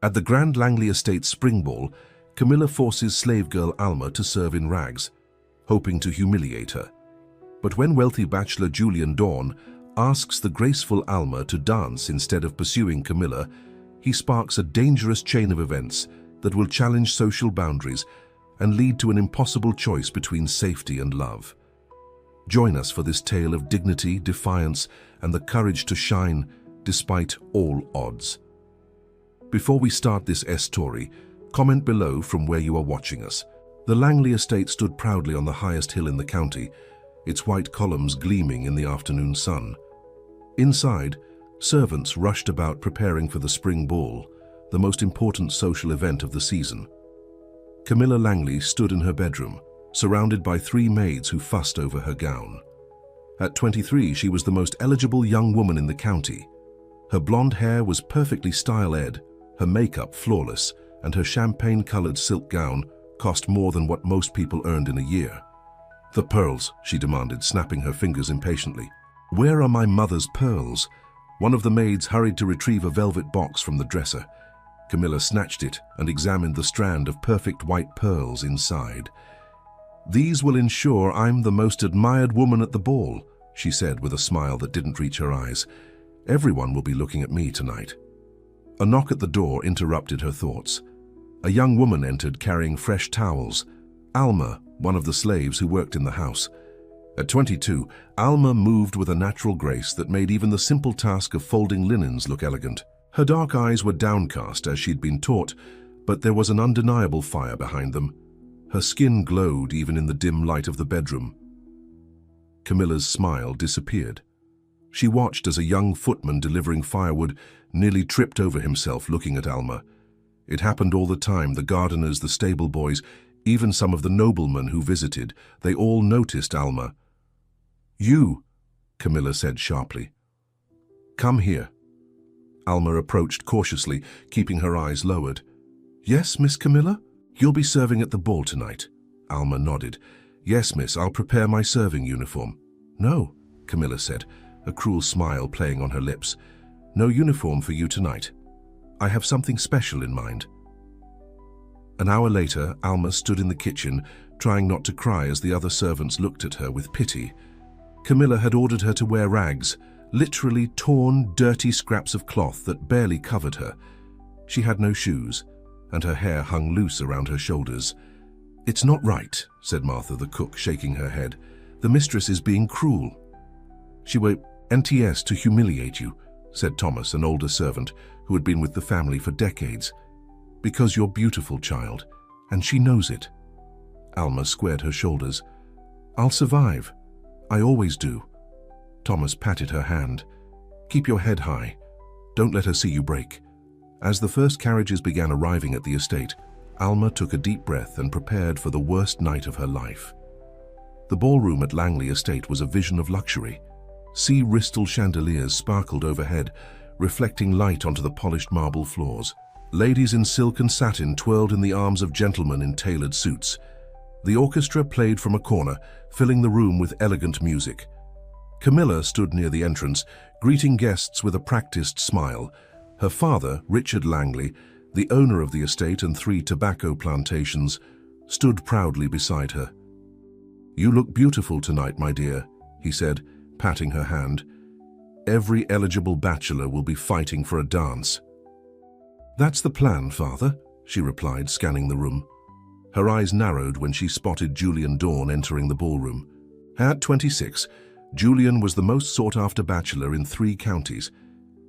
At the Grand Langley Estate Spring Ball, Camilla forces slave girl Alma to serve in rags, hoping to humiliate her. But when wealthy bachelor Julian Dawn asks the graceful Alma to dance instead of pursuing Camilla, he sparks a dangerous chain of events that will challenge social boundaries and lead to an impossible choice between safety and love. Join us for this tale of dignity, defiance, and the courage to shine despite all odds. Before we start this story, comment below from where you are watching us. The Langley estate stood proudly on the highest hill in the county, its white columns gleaming in the afternoon sun. Inside, servants rushed about preparing for the spring ball, the most important social event of the season. Camilla Langley stood in her bedroom, surrounded by 3 maids who fussed over her gown. At 23, she was the most eligible young woman in the county. Her blonde hair was perfectly style-ed, her makeup flawless, and her champagne-colored silk gown cost more than what most people earned in a year. "The pearls," she demanded, snapping her fingers impatiently. "Where are my mother's pearls?" One of the maids hurried to retrieve a velvet box from the dresser. Camilla snatched it and examined the strand of perfect white pearls inside. "These will ensure I'm the most admired woman at the ball," she said with a smile that didn't reach her eyes. "Everyone will be looking at me tonight." A knock at the door interrupted her thoughts. A young woman entered carrying fresh towels. Alma, one of the slaves who worked in the house. At 22, Alma moved with a natural grace that made even the simple task of folding linens look elegant. Her dark eyes were downcast as she'd been taught, but there was an undeniable fire behind them. Her skin glowed even in the dim light of the bedroom. Camilla's smile disappeared. She watched as a young footman delivering firewood nearly tripped over himself looking at Alma. It happened all the time. The gardeners, the stable boys, even some of the noblemen who visited, they all noticed Alma. "You," Camilla said sharply. "Come here." Alma approached cautiously, keeping her eyes lowered. "Yes, Miss Camilla? You'll be serving at the ball tonight." Alma nodded. "Yes, miss, I'll prepare my serving uniform." "No," Camilla said, a cruel smile playing on her lips. "No uniform for you tonight. I have something special in mind." An hour later, Alma stood in the kitchen, trying not to cry as the other servants looked at her with pity. Camilla had ordered her to wear rags, literally torn, dirty scraps of cloth that barely covered her. She had no shoes, and her hair hung loose around her shoulders. "It's not right," said Martha, the cook, shaking her head. "The mistress is being cruel." "She will NTS to humiliate you," said Thomas, an older servant who had been with the family for decades. "Because you're beautiful, child, and she knows it." Alma squared her shoulders. "I'll survive. I always do." Thomas patted her hand. "Keep your head high. Don't let her see you break." As the first carriages began arriving at the estate, Alma took a deep breath and prepared for the worst night of her life. The ballroom at Langley Estate was a vision of luxury. Sea crystal chandeliers sparkled overhead, reflecting light onto the polished marble floors. Ladies in silk and satin twirled in the arms of gentlemen in tailored suits. The orchestra played from a corner, filling the room with elegant music. Camilla stood near the entrance, greeting guests with a practiced smile. Her father, Richard Langley, the owner of the estate and 3 tobacco plantations, stood proudly beside her. "You look beautiful tonight, my dear," he said, patting her hand. "Every eligible bachelor will be fighting for a dance." "That's the plan, father," she replied, scanning the room. Her eyes narrowed when she spotted Julian Dawn entering the ballroom. At 26, Julian was the most sought-after bachelor in 3 counties.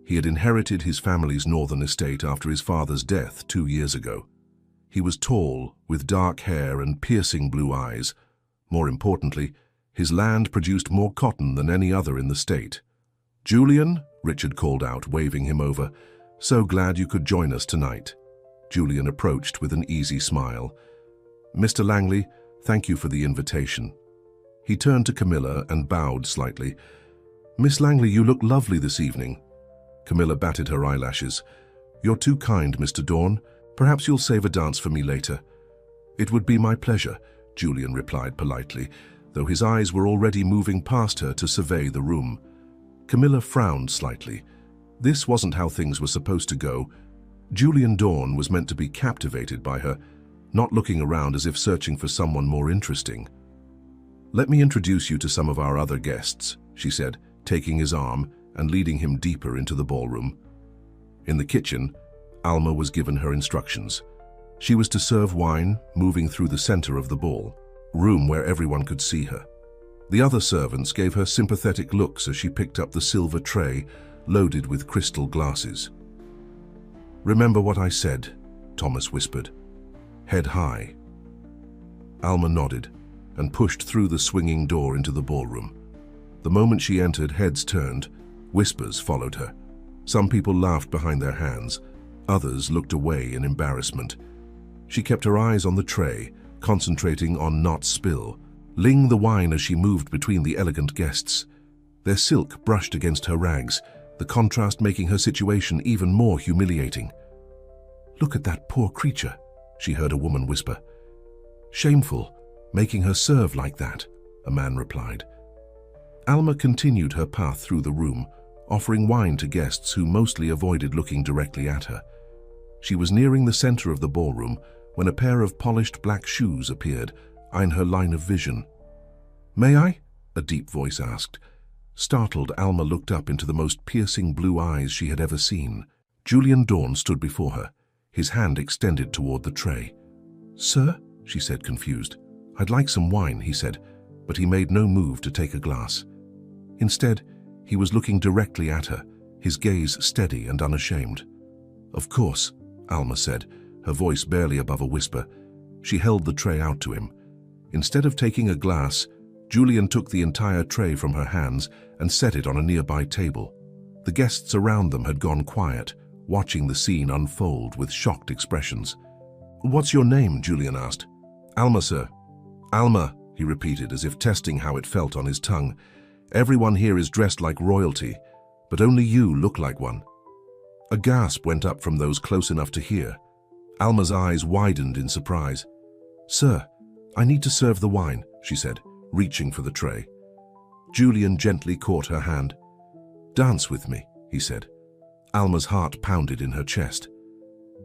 He had inherited his family's northern estate after his father's death 2 years ago. He was tall, with dark hair and piercing blue eyes. More importantly, his land produced more cotton than any other in the state. "Julian," Richard called out, waving him over. "So glad you could join us tonight." Julian approached with an easy smile. "Mr. Langley, thank you for the invitation." He turned to Camilla and bowed slightly. "Miss Langley, you look lovely this evening." Camilla batted her eyelashes. "You're too kind, Mr. Dawn. Perhaps you'll save a dance for me later." "It would be my pleasure," Julian replied politely, though his eyes were already moving past her to survey the room. Camilla frowned slightly. This wasn't how things were supposed to go. Julian Dawn was meant to be captivated by her, not looking around as if searching for someone more interesting. "Let me introduce you to some of our other guests," she said, taking his arm and leading him deeper into the ballroom. In the kitchen, Alma was given her instructions. She was to serve wine, moving through the center of the ball, room where everyone could see her. The other servants gave her sympathetic looks as she picked up the silver tray loaded with crystal glasses. "Remember what I said," Thomas whispered. "Head high." Alma nodded and pushed through the swinging door into the ballroom. The moment she entered, heads turned, whispers followed her. Some people laughed behind their hands, others looked away in embarrassment. She kept her eyes on the tray, concentrating on not spill, ling the wine as she moved between the elegant guests. Their silk brushed against her rags, the contrast making her situation even more humiliating. "Look at that poor creature," she heard a woman whisper. "Shameful, making her serve like that," a man replied. Alma continued her path through the room, offering wine to guests who mostly avoided looking directly at her. She was nearing the center of the ballroom when a pair of polished black shoes appeared, in her line of vision. "May I?" a deep voice asked. Startled, Alma looked up into the most piercing blue eyes she had ever seen. Julian Dawn stood before her, his hand extended toward the tray. "Sir?" she said, confused. "I'd like some wine," he said, but he made no move to take a glass. Instead, he was looking directly at her, his gaze steady and unashamed. "Of course," Alma said, her voice barely above a whisper. She held the tray out to him. Instead of taking a glass, Julian took the entire tray from her hands and set it on a nearby table. The guests around them had gone quiet, watching the scene unfold with shocked expressions. "What's your name?" Julian asked. "Alma, sir." "Alma," he repeated, as if testing how it felt on his tongue. "Everyone here is dressed like royalty, but only you look like one." A gasp went up from those close enough to hear. Alma's eyes widened in surprise. "Sir, I need to serve the wine," she said, reaching for the tray. Julian gently caught her hand. "Dance with me," he said. Alma's heart pounded in her chest.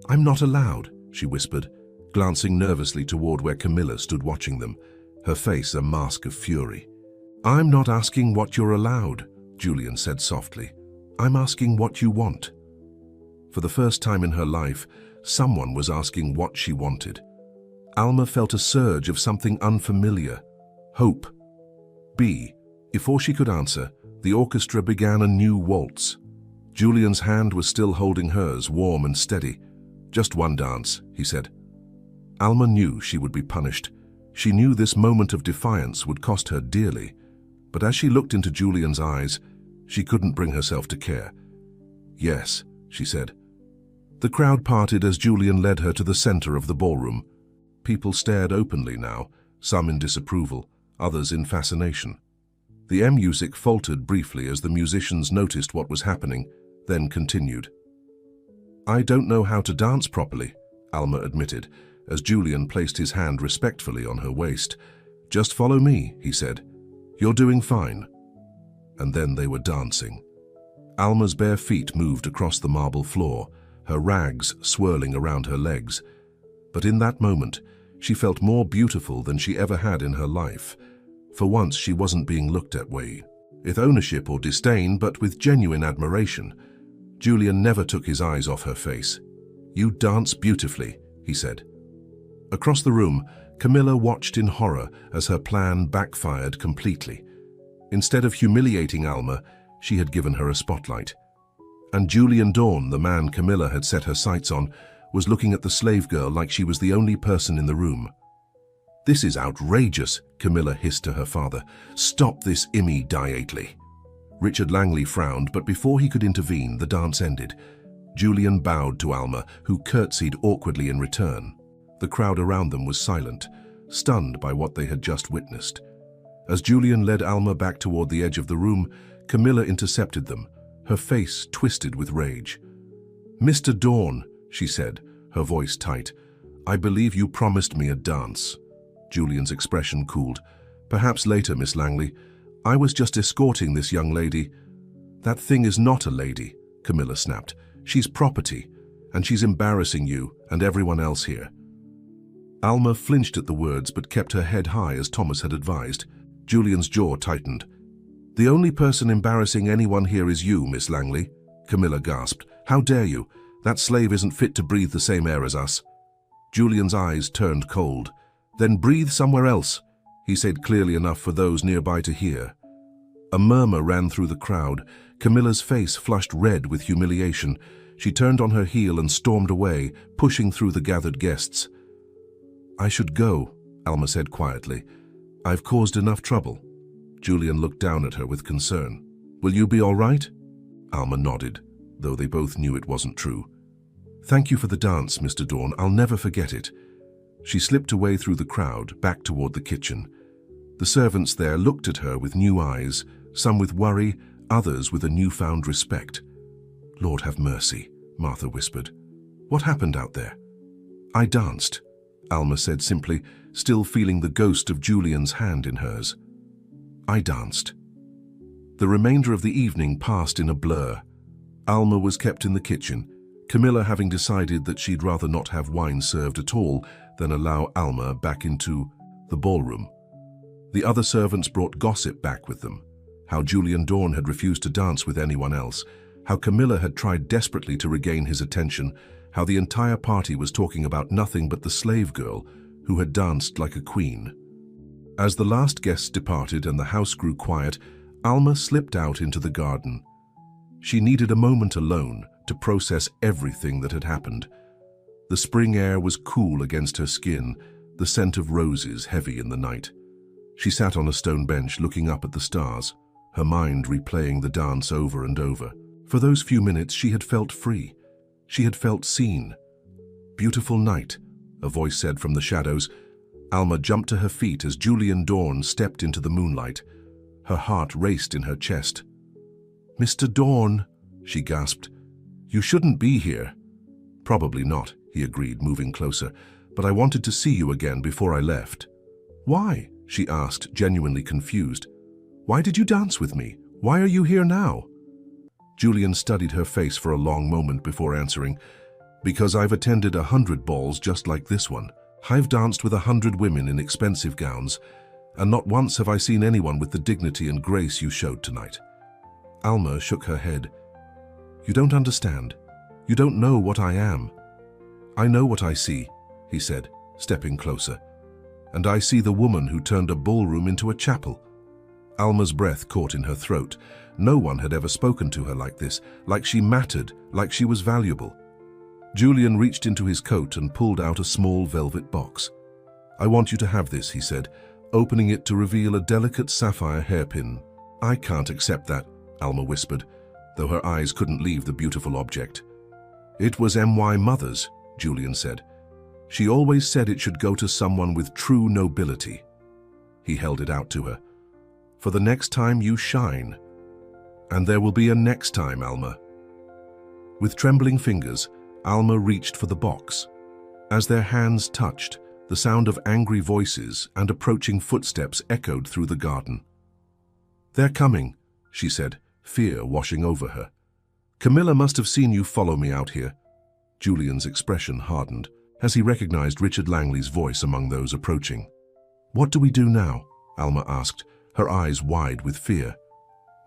"I'm not allowed," she whispered, glancing nervously toward where Camilla stood watching them, her face a mask of fury. "I'm not asking what you're allowed," Julian said softly. "I'm asking what you want." For the first time in her life, someone was asking what she wanted. Alma felt a surge of something unfamiliar. Hope. Before she could answer, the orchestra began a new waltz. Julian's hand was still holding hers, warm and steady. "Just one dance," he said. Alma knew she would be punished. She knew this moment of defiance would cost her dearly. But as she looked into Julian's eyes, she couldn't bring herself to care. "Yes," she said. The crowd parted as Julian led her to the center of the ballroom. People stared openly now, some in disapproval, others in fascination. The music faltered briefly as the musicians noticed what was happening, then continued. "I don't know how to dance properly," Alma admitted, as Julian placed his hand respectfully on her waist. "Just follow me," he said. "You're doing fine." And then they were dancing. Alma's bare feet moved across the marble floor, her rags swirling around her legs. But in that moment, she felt more beautiful than she ever had in her life. For once, she wasn't being looked at with ownership or disdain, but with genuine admiration. Julian never took his eyes off her face. "You dance beautifully," he said. Across the room, Camilla watched in horror as her plan backfired completely. Instead of humiliating Alma, she had given her a spotlight. And Julian Dawn, the man Camilla had set her sights on, was looking at the slave girl like she was the only person in the room. "This is outrageous," Camilla hissed to her father. "Stop this immediately." Richard Langley frowned, but before he could intervene, the dance ended. Julian bowed to Alma, who curtsied awkwardly in return. The crowd around them was silent, stunned by what they had just witnessed. As Julian led Alma back toward the edge of the room, Camilla intercepted them, her face twisted with rage. "Mr. Dawn," she said, her voice tight, "I believe you promised me a dance." Julian's expression cooled. "Perhaps later, Miss Langley. I was just escorting this young lady." "That thing is not a lady," Camilla snapped. "She's property, and she's embarrassing you and everyone else here." Alma flinched at the words but kept her head high as Thomas had advised. Julian's jaw tightened. "The only person embarrassing anyone here is you, Miss Langley," Camilla gasped. "How dare you? That slave isn't fit to breathe the same air as us." Julian's eyes turned cold. "Then breathe somewhere else," he said clearly enough for those nearby to hear. A murmur ran through the crowd. Camilla's face flushed red with humiliation. She turned on her heel and stormed away, pushing through the gathered guests. "I should go," Alma said quietly. "I've caused enough trouble." Julian looked down at her with concern. "Will you be all right?" Alma nodded, though they both knew it wasn't true. "Thank you for the dance, Mr. Dorn. I'll never forget it." She slipped away through the crowd, back toward the kitchen. The servants there looked at her with new eyes, some with worry, others with a newfound respect. "Lord have mercy," Martha whispered. "What happened out there?" "I danced," Alma said simply, still feeling the ghost of Julian's hand in hers. "I danced." The remainder of the evening passed in a blur. Alma was kept in the kitchen, Camilla having decided that she'd rather not have wine served at all than allow Alma back into the ballroom. The other servants brought gossip back with them. How Julian Dorn had refused to dance with anyone else, how Camilla had tried desperately to regain his attention, how the entire party was talking about nothing but the slave girl who had danced like a queen. As the last guests departed and the house grew quiet, Alma slipped out into the garden. She needed a moment alone to process everything that had happened. The spring air was cool against her skin, the scent of roses heavy in the night. She sat on a stone bench looking up at the stars, her mind replaying the dance over and over. For those few minutes she had felt free. She had felt seen. "Beautiful night," a voice said from the shadows. Alma jumped to her feet as Julian Dorn stepped into the moonlight. Her heart raced in her chest. "Mr. Dorn," she gasped, "you shouldn't be here." "Probably not," he agreed, moving closer, "but I wanted to see you again before I left." "Why?" she asked, genuinely confused. "Why did you dance with me? Why are you here now?" Julian studied her face for a long moment before answering. "Because I've attended 100 balls just like this one. I've danced with 100 women in expensive gowns, and not once have I seen anyone with the dignity and grace you showed tonight." Alma shook her head. "You don't understand. You don't know what I am." "I know what I see," he said, stepping closer. "And I see the woman who turned a ballroom into a chapel." Alma's breath caught in her throat. No one had ever spoken to her like this, like she mattered, like she was valuable. Julian reached into his coat and pulled out a small velvet box. "I want you to have this," he said, opening it to reveal a delicate sapphire hairpin. "I can't accept that," Alma whispered, though her eyes couldn't leave the beautiful object. "It was M.Y. Mother's," Julian said. "She always said it should go to someone with true nobility." He held it out to her. "For the next time you shine. And there will be a next time, Alma." With trembling fingers, Alma reached for the box. As their hands touched, the sound of angry voices and approaching footsteps echoed through the garden. "They're coming," she said, fear washing over her. "Camilla must have seen you follow me out here." Julian's expression hardened as he recognized Richard Langley's voice among those approaching. "What do we do now?" Alma asked, her eyes wide with fear.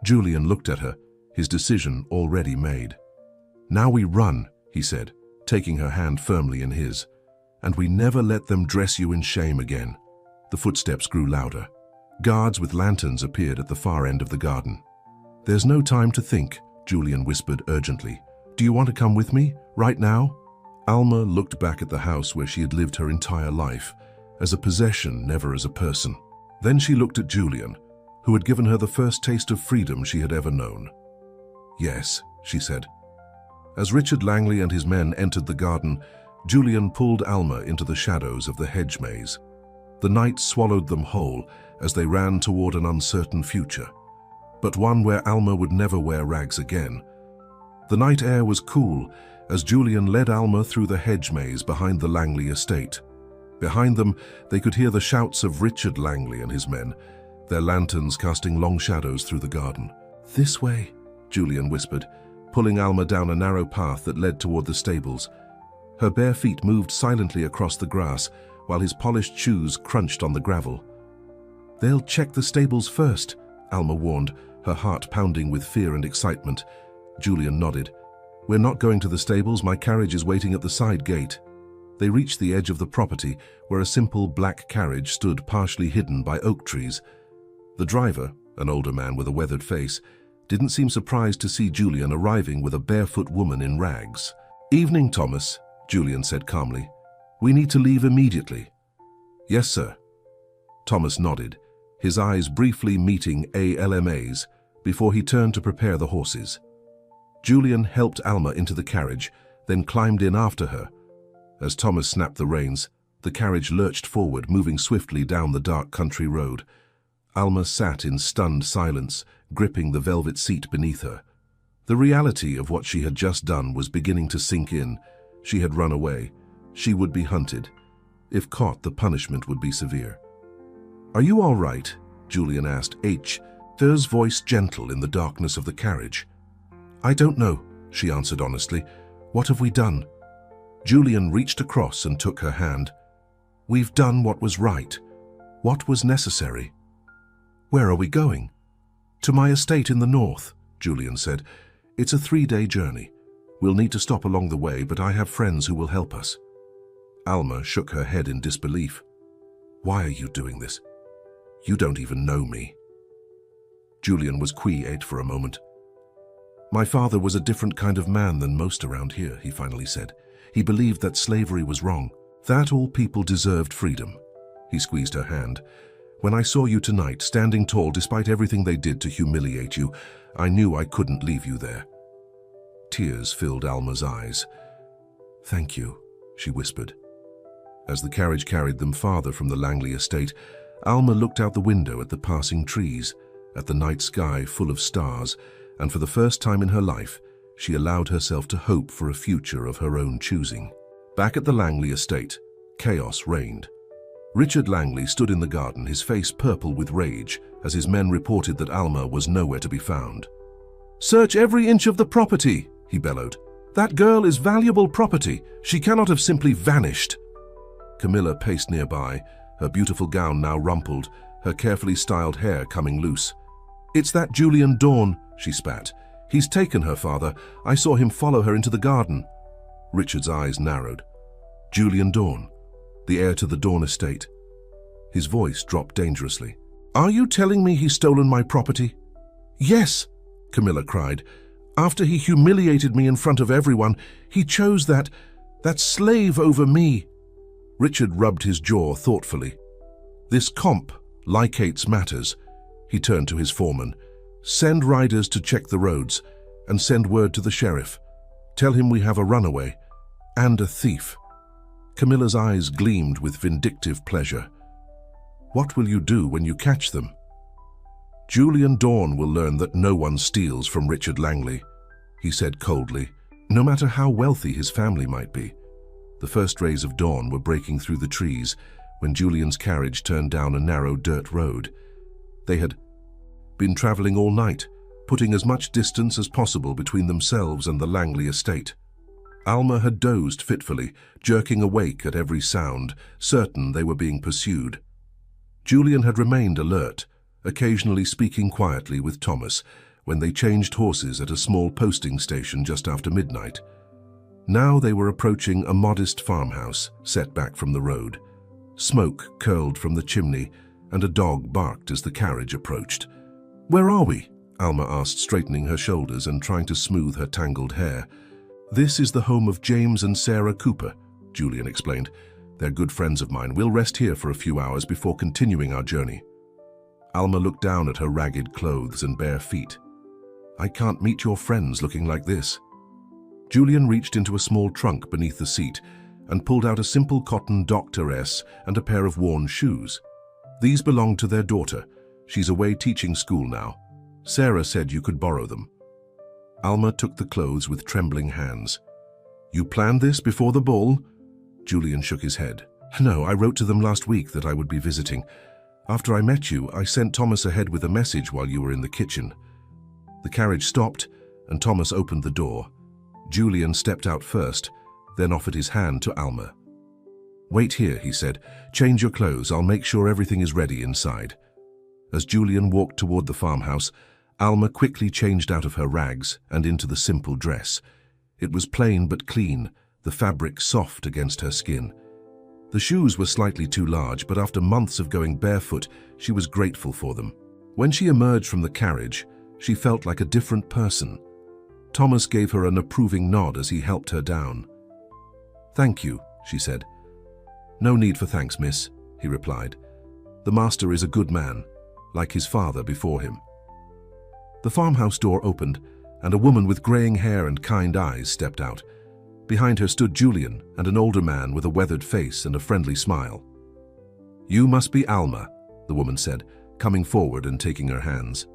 Julian looked at her, his decision already made. "Now we run," he said, taking her hand firmly in his. "And we never let them dress you in shame again." The footsteps grew louder. Guards with lanterns appeared at the far end of the garden. "There's no time to think," Julian whispered urgently. "Do you want to come with me, right now?" Alma looked back at the house where she had lived her entire life, as a possession, never as a person. Then she looked at Julian, who had given her the first taste of freedom she had ever known. "Yes," she said. As Richard Langley and his men entered the garden, Julian pulled Alma into the shadows of the hedge maze. The night swallowed them whole as they ran toward an uncertain future, but one where Alma would never wear rags again. The night air was cool as Julian led Alma through the hedge maze behind the Langley estate. Behind them, they could hear the shouts of Richard Langley and his men, their lanterns casting long shadows through the garden. "This way," Julian whispered, pulling Alma down a narrow path that led toward the stables. Her bare feet moved silently across the grass, while his polished shoes crunched on the gravel. "They'll check the stables first," Alma warned, her heart pounding with fear and excitement. Julian nodded. "We're not going to the stables. My carriage is waiting at the side gate." They reached the edge of the property, where a simple black carriage stood partially hidden by oak trees. The driver, an older man with a weathered face, didn't seem surprised to see Julian arriving with a barefoot woman in rags. "Evening, Thomas," Julian said calmly. "We need to leave immediately." "Yes, sir." Thomas nodded, his eyes briefly meeting Alma's before he turned to prepare the horses. Julian helped Alma into the carriage, then climbed in after her. As Thomas snapped the reins, the carriage lurched forward, moving swiftly down the dark country road. Alma sat in stunned silence, gripping the velvet seat beneath her. The reality of what she had just done was beginning to sink in. She had run away. She would be hunted. If caught, the punishment would be severe. "Are you all right?" Julian asked, H's voice gentle in the darkness of the carriage. "I don't know," she answered honestly. "What have we done?" Julian reached across and took her hand. "We've done what was right, what was necessary." "Where are we going?" "To my estate in the north," Julian said. "It's a 3-day journey. We'll need to stop along the way, but I have friends who will help us." Alma shook her head in disbelief. "Why are you doing this? You don't even know me." Julian was quiet for a moment. "My father was a different kind of man than most around here," he finally said. "He believed that slavery was wrong, that all people deserved freedom." He squeezed her hand. "When I saw you tonight, standing tall despite everything they did to humiliate you, I knew I couldn't leave you there." Tears filled Alma's eyes. "Thank you," she whispered. As the carriage carried them farther from the Langley estate, Alma looked out the window at the passing trees, at the night sky full of stars, and for the first time in her life, she allowed herself to hope for a future of her own choosing. Back at the Langley estate, chaos reigned. Richard Langley stood in the garden, his face purple with rage, as his men reported that Alma was nowhere to be found. "Search every inch of the property," he bellowed. "That girl is valuable property. She cannot have simply vanished." Camilla paced nearby, her beautiful gown now rumpled, her carefully styled hair coming loose. "It's that Julian Dawn," she spat. "He's taken her, father. I saw him follow her into the garden." Richard's eyes narrowed. "Julian Dawn, the heir to the Dawn estate." His voice dropped dangerously. "Are you telling me he's stolen my property?" "Yes," Camilla cried. "After he humiliated me in front of everyone, he chose that slave over me." Richard rubbed his jaw thoughtfully. "This comp licates matters." He turned to his foreman. "Send riders to check the roads, and send word to the sheriff. Tell him we have a runaway and a thief." Camilla's eyes gleamed with vindictive pleasure. "What will you do when you catch them?" "Julian Dawn will learn that no one steals from Richard Langley," he said coldly, "no matter how wealthy his family might be." The first rays of dawn were breaking through the trees when Julian's carriage turned down a narrow dirt road. They had been traveling all night, putting as much distance as possible between themselves and the Langley estate. Alma had dozed fitfully, jerking awake at every sound, certain they were being pursued. Julian had remained alert, occasionally speaking quietly with Thomas when they changed horses at a small posting station just after midnight. Now they were approaching a modest farmhouse set back from the road. Smoke curled from the chimney, and a dog barked as the carriage approached. "Where are we?" Alma asked, straightening her shoulders and trying to smooth her tangled hair. "This is the home of James and Sarah Cooper," Julian explained. "They're good friends of mine. We'll rest here for a few hours before continuing our journey." Alma looked down at her ragged clothes and bare feet. "I can't meet your friends looking like this." Julian reached into a small trunk beneath the seat and pulled out a simple cotton Dr. S and a pair of worn shoes. "These belong to their daughter. She's away teaching school now. Sarah said you could borrow them." Alma took the clothes with trembling hands. "You planned this before the ball?" Julian shook his head. "No, I wrote to them last week that I would be visiting. After I met you, I sent Thomas ahead with a message while you were in the kitchen." The carriage stopped, and Thomas opened the door. Julian stepped out first, then offered his hand to Alma. "Wait here," he said. "Change your clothes. I'll make sure everything is ready inside." As Julian walked toward the farmhouse, Alma quickly changed out of her rags and into the simple dress. It was plain but clean, the fabric soft against her skin. The shoes were slightly too large, but after months of going barefoot, she was grateful for them. When she emerged from the carriage, she felt like a different person. Thomas gave her an approving nod as he helped her down. "Thank you," she said. "No need for thanks, miss," he replied. "The master is a good man, like his father before him." The farmhouse door opened, and a woman with graying hair and kind eyes stepped out. Behind her stood Julian and an older man with a weathered face and a friendly smile. "You must be Alma," the woman said, coming forward and taking her hands.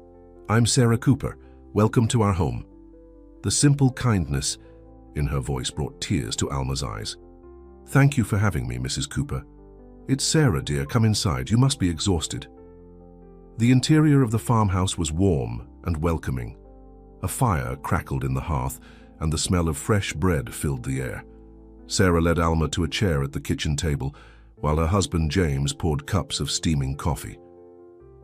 "I'm Sarah Cooper. Welcome to our home." The simple kindness in her voice brought tears to Alma's eyes. "Thank you for having me, Mrs. Cooper. It's Sarah, dear. Come inside. You must be exhausted." The interior of the farmhouse was warm and welcoming. A fire crackled in the hearth, and the smell of fresh bread filled the air. Sarah led Alma to a chair at the kitchen table, while her husband James poured cups of steaming coffee.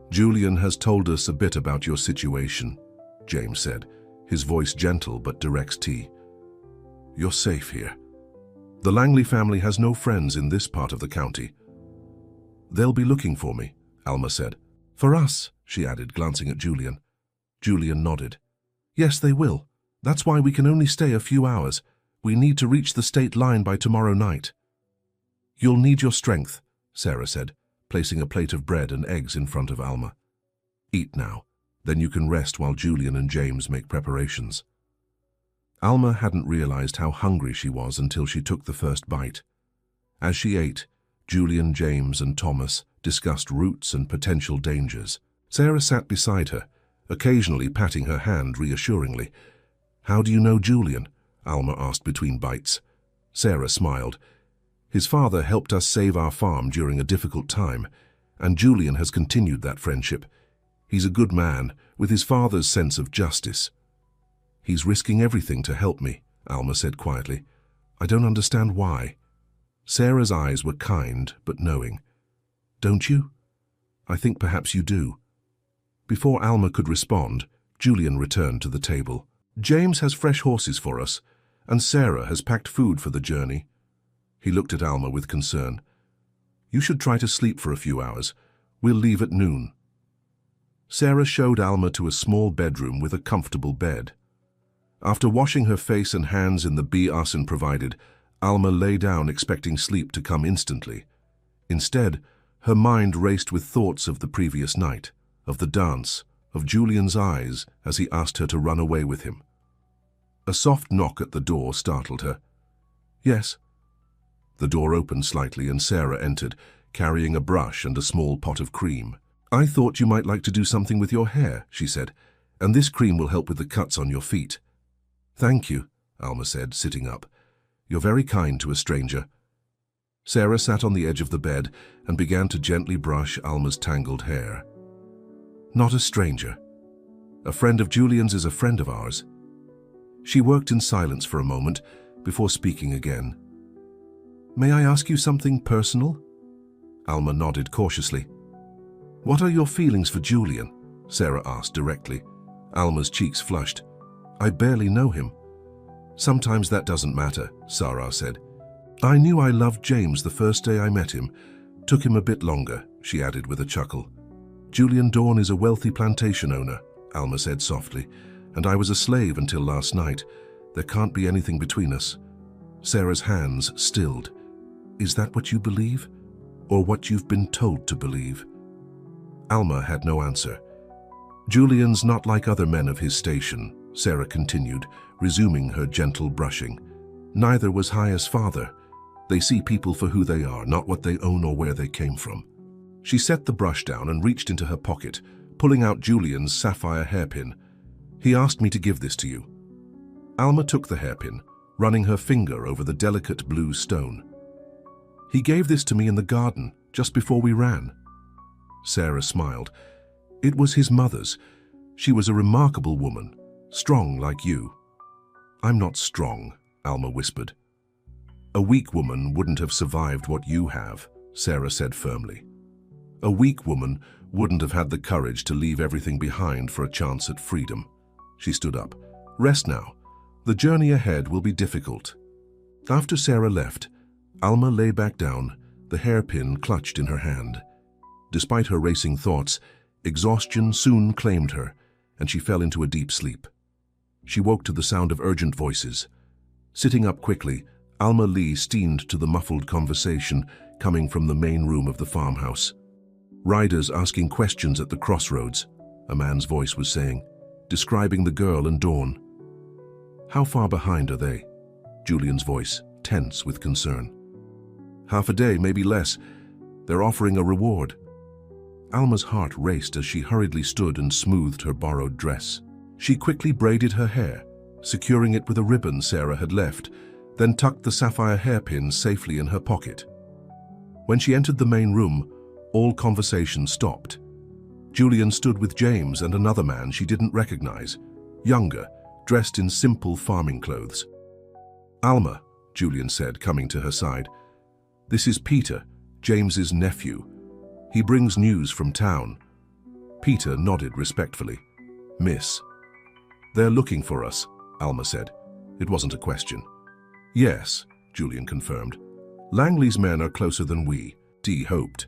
"Julian has told us a bit about your situation," James said, his voice gentle but direct tea. "You're safe here. The Langley family has no friends in this part of the county." "They'll be looking for me," Alma said. "For us," she added, glancing at Julian. Julian nodded. "Yes, they will. That's why we can only stay a few hours. We need to reach the state line by tomorrow night." "You'll need your strength," Sarah said, placing a plate of bread and eggs in front of Alma. "Eat now. Then you can rest while Julian and James make preparations." Alma hadn't realized how hungry she was until she took the first bite. As she ate, Julian, James, and Thomas discussed routes and potential dangers. Sarah sat beside her, occasionally patting her hand reassuringly. "How do you know Julian?" Alma asked between bites. Sarah smiled. "His father helped us save our farm during a difficult time, and Julian has continued that friendship. He's a good man, with his father's sense of justice." "He's risking everything to help me," Alma said quietly. "I don't understand why." Sarah's eyes were kind but knowing. "Don't you?" "I think perhaps you do." Before Alma could respond, Julian returned to the table. "James has fresh horses for us, and Sarah has packed food for the journey." He looked at Alma with concern. "You should try to sleep for a few hours. We'll leave at noon." Sarah showed Alma to a small bedroom with a comfortable bed. After washing her face and hands in the basin provided, Alma lay down expecting sleep to come instantly. Instead, her mind raced with thoughts of the previous night, of the dance, of Julian's eyes as he asked her to run away with him. A soft knock at the door startled her. "Yes." The door opened slightly and Sarah entered, carrying a brush and a small pot of cream. "I thought you might like to do something with your hair," she said, "and this cream will help with the cuts on your feet." "Thank you," Alma said, sitting up. "You're very kind to a stranger." Sarah sat on the edge of the bed and began to gently brush Alma's tangled hair. "Not a stranger. A friend of Julian's is a friend of ours." She worked in silence for a moment before speaking again. "May I ask you something personal?" Alma nodded cautiously. "What are your feelings for Julian?" Sarah asked directly. Alma's cheeks flushed. "I barely know him." "Sometimes that doesn't matter," Sarah said. "I knew I loved James the first day I met him. Took him a bit longer," she added with a chuckle. "Julian Dorn is a wealthy plantation owner," Alma said softly, "and I was a slave until last night. There can't be anything between us." Sarah's hands stilled. "Is that what you believe? Or what you've been told to believe?" Alma had no answer. "Julian's not like other men of his station," Sarah continued, resuming her gentle brushing. "Neither was Haya's father. They see people for who they are, not what they own or where they came from." She set the brush down and reached into her pocket, pulling out Julian's sapphire hairpin. "He asked me to give this to you." Alma took the hairpin, running her finger over the delicate blue stone. "He gave this to me in the garden, just before we ran." Sarah smiled. "It was his mother's. She was a remarkable woman. Strong like you." "I'm not strong," Alma whispered. "A weak woman wouldn't have survived what you have," Sarah said firmly. "A weak woman wouldn't have had the courage to leave everything behind for a chance at freedom." She stood up. "Rest now. The journey ahead will be difficult." After Sarah left, Alma lay back down, the hairpin clutched in her hand. Despite her racing thoughts, exhaustion soon claimed her, and she fell into a deep sleep. She woke to the sound of urgent voices. Sitting up quickly, Alma Lee steamed to the muffled conversation coming from the main room of the farmhouse. "Riders asking questions at the crossroads," a man's voice was saying, describing the girl and Dawn. "How far behind are they?" Julian's voice, tense with concern. "Half a day, maybe less. They're offering a reward." Alma's heart raced as she hurriedly stood and smoothed her borrowed dress. She quickly braided her hair, securing it with a ribbon Sarah had left, then tucked the sapphire hairpin safely in her pocket. When she entered the main room, all conversation stopped. Julian stood with James and another man she didn't recognize, younger, dressed in simple farming clothes. "Alma," Julian said, coming to her side. "This is Peter, James's nephew. He brings news from town." Peter nodded respectfully. "Miss." "They're looking for us," Alma said. It wasn't a question. "Yes," Julian confirmed. "Langley's men are closer than we," Dee hoped.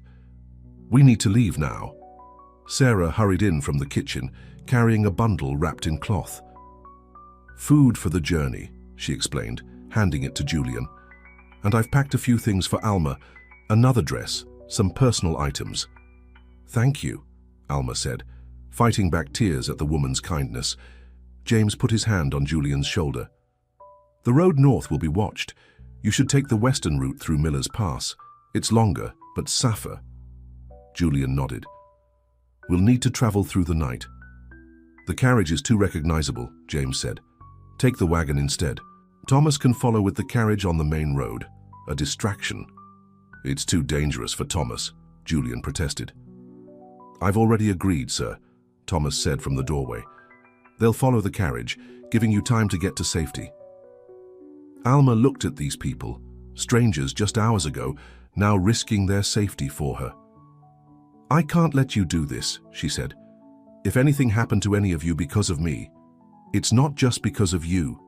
"We need to leave now." Sarah hurried in from the kitchen, carrying a bundle wrapped in cloth. "Food for the journey," she explained, handing it to Julian. "And I've packed a few things for Alma, another dress, some personal items." "Thank you," Alma said, fighting back tears at the woman's kindness. James put his hand on Julian's shoulder. "The road north will be watched. You should take the western route through Miller's Pass. It's longer, but safer." Julian nodded. "We'll need to travel through the night." "The carriage is too recognizable," James said. "Take the wagon instead. Thomas can follow with the carriage on the main road. A distraction." "It's too dangerous for Thomas," Julian protested. "I've already agreed, sir," Thomas said from the doorway. "They'll follow the carriage, giving you time to get to safety." Alma looked at these people, strangers just hours ago, now risking their safety for her. "I can't let you do this," she said. "If anything happened to any of you because of me, it's not just because of you,"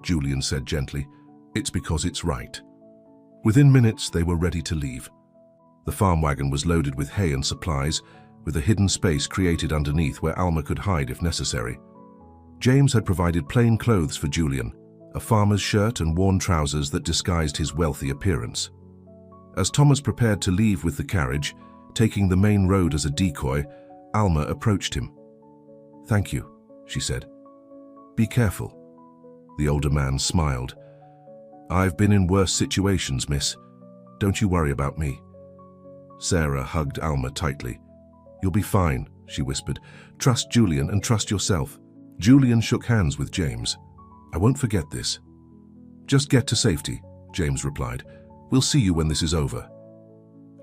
Julian said gently. "It's because it's right." Within minutes, they were ready to leave. The farm wagon was loaded with hay and supplies, with a hidden space created underneath where Alma could hide if necessary. James had provided plain clothes for Julian, a farmer's shirt and worn trousers that disguised his wealthy appearance. As Thomas prepared to leave with the carriage, taking the main road as a decoy, Alma approached him. "Thank you," she said. "Be careful." The older man smiled. "I've been in worse situations, miss. Don't you worry about me." Sarah hugged Alma tightly. "You'll be fine," she whispered. "Trust Julian and trust yourself." Julian shook hands with James. "I won't forget this." "Just get to safety," James replied. "We'll see you when this is over."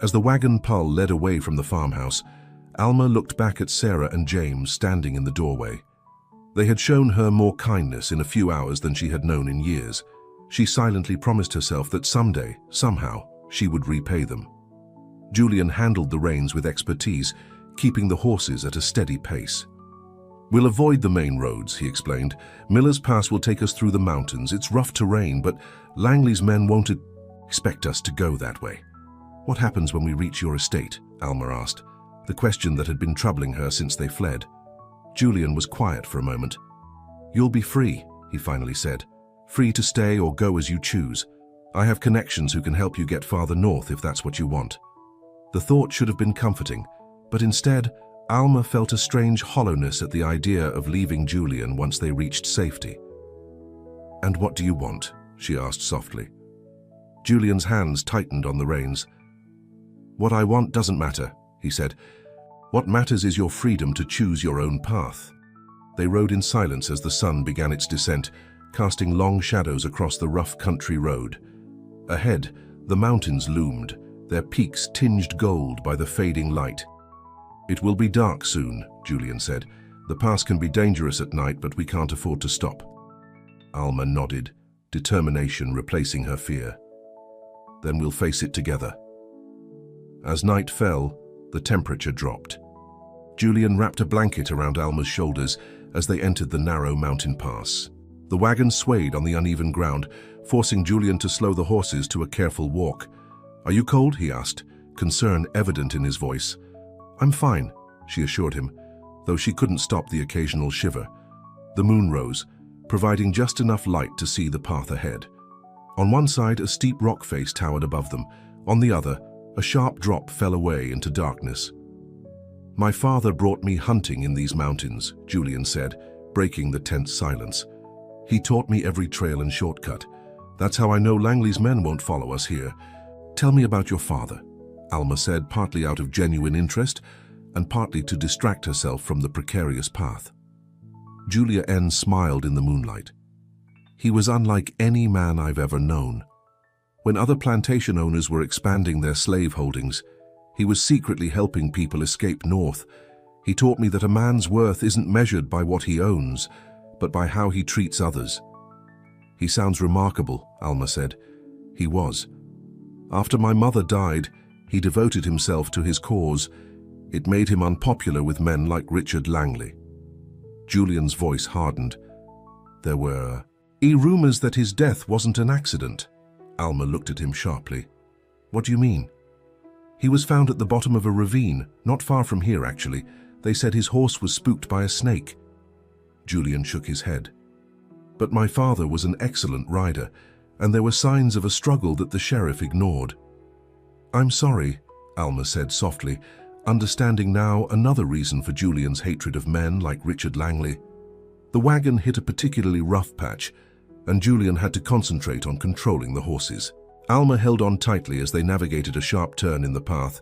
As the wagon pull led away from the farmhouse, Alma looked back at Sarah and James standing in the doorway. They had shown her more kindness in a few hours than she had known in years. She silently promised herself that someday, somehow, she would repay them. Julian handled the reins with expertise, keeping the horses at a steady pace. "We'll avoid the main roads," he explained. "Miller's Pass will take us through the mountains. It's rough terrain, but Langley's men won't expect us to go that way." "What happens when we reach your estate?" Alma asked, the question that had been troubling her since they fled. Julian was quiet for a moment. "You'll be free," he finally said. "Free to stay or go as you choose. I have connections who can help you get farther north if that's what you want." The thought should have been comforting, but instead, Alma felt a strange hollowness at the idea of leaving Julian once they reached safety. "And what do you want?" she asked softly. Julian's hands tightened on the reins. "What I want doesn't matter," he said. "What matters is your freedom to choose your own path." They rode in silence as the sun began its descent, casting long shadows across the rough country road. Ahead, the mountains loomed, their peaks tinged gold by the fading light. "It will be dark soon," Julian said. The pass can be dangerous at night, but we can't afford to stop. Alma nodded, determination replacing her fear. Then we'll face it together. As night fell, the temperature dropped. Julian wrapped a blanket around Alma's shoulders as they entered the narrow mountain pass. The wagon swayed on the uneven ground, forcing Julian to slow the horses to a careful walk. "Are you cold?" he asked, concern evident in his voice. "I'm fine," she assured him, though she couldn't stop the occasional shiver. The moon rose, providing just enough light to see the path ahead. On one side, a steep rock face towered above them. On the other, a sharp drop fell away into darkness. "My father brought me hunting in these mountains," Julian said, breaking the tense silence. "He taught me every trail and shortcut. That's how I know Langley's men won't follow us here. Tell me about your father," Alma said, partly out of genuine interest and partly to distract herself from the precarious path. Julia N. smiled in the moonlight. "He was unlike any man I've ever known. When other plantation owners were expanding their slave holdings, he was secretly helping people escape north. He taught me that a man's worth isn't measured by what he owns, but by how he treats others." "He sounds remarkable," Alma said. "He was. After my mother died, he devoted himself to his cause. It made him unpopular with men like Richard Langley." Julian's voice hardened. "There were rumors that his death wasn't an accident." Alma looked at him sharply. "What do you mean?" "He was found at the bottom of a ravine, not far from here actually. They said his horse was spooked by a snake." Julian shook his head. "But my father was an excellent rider, and there were signs of a struggle that the sheriff ignored." "I'm sorry," Alma said softly, understanding now another reason for Julian's hatred of men like Richard Langley. The wagon hit a particularly rough patch, and Julian had to concentrate on controlling the horses. Alma held on tightly as they navigated a sharp turn in the path.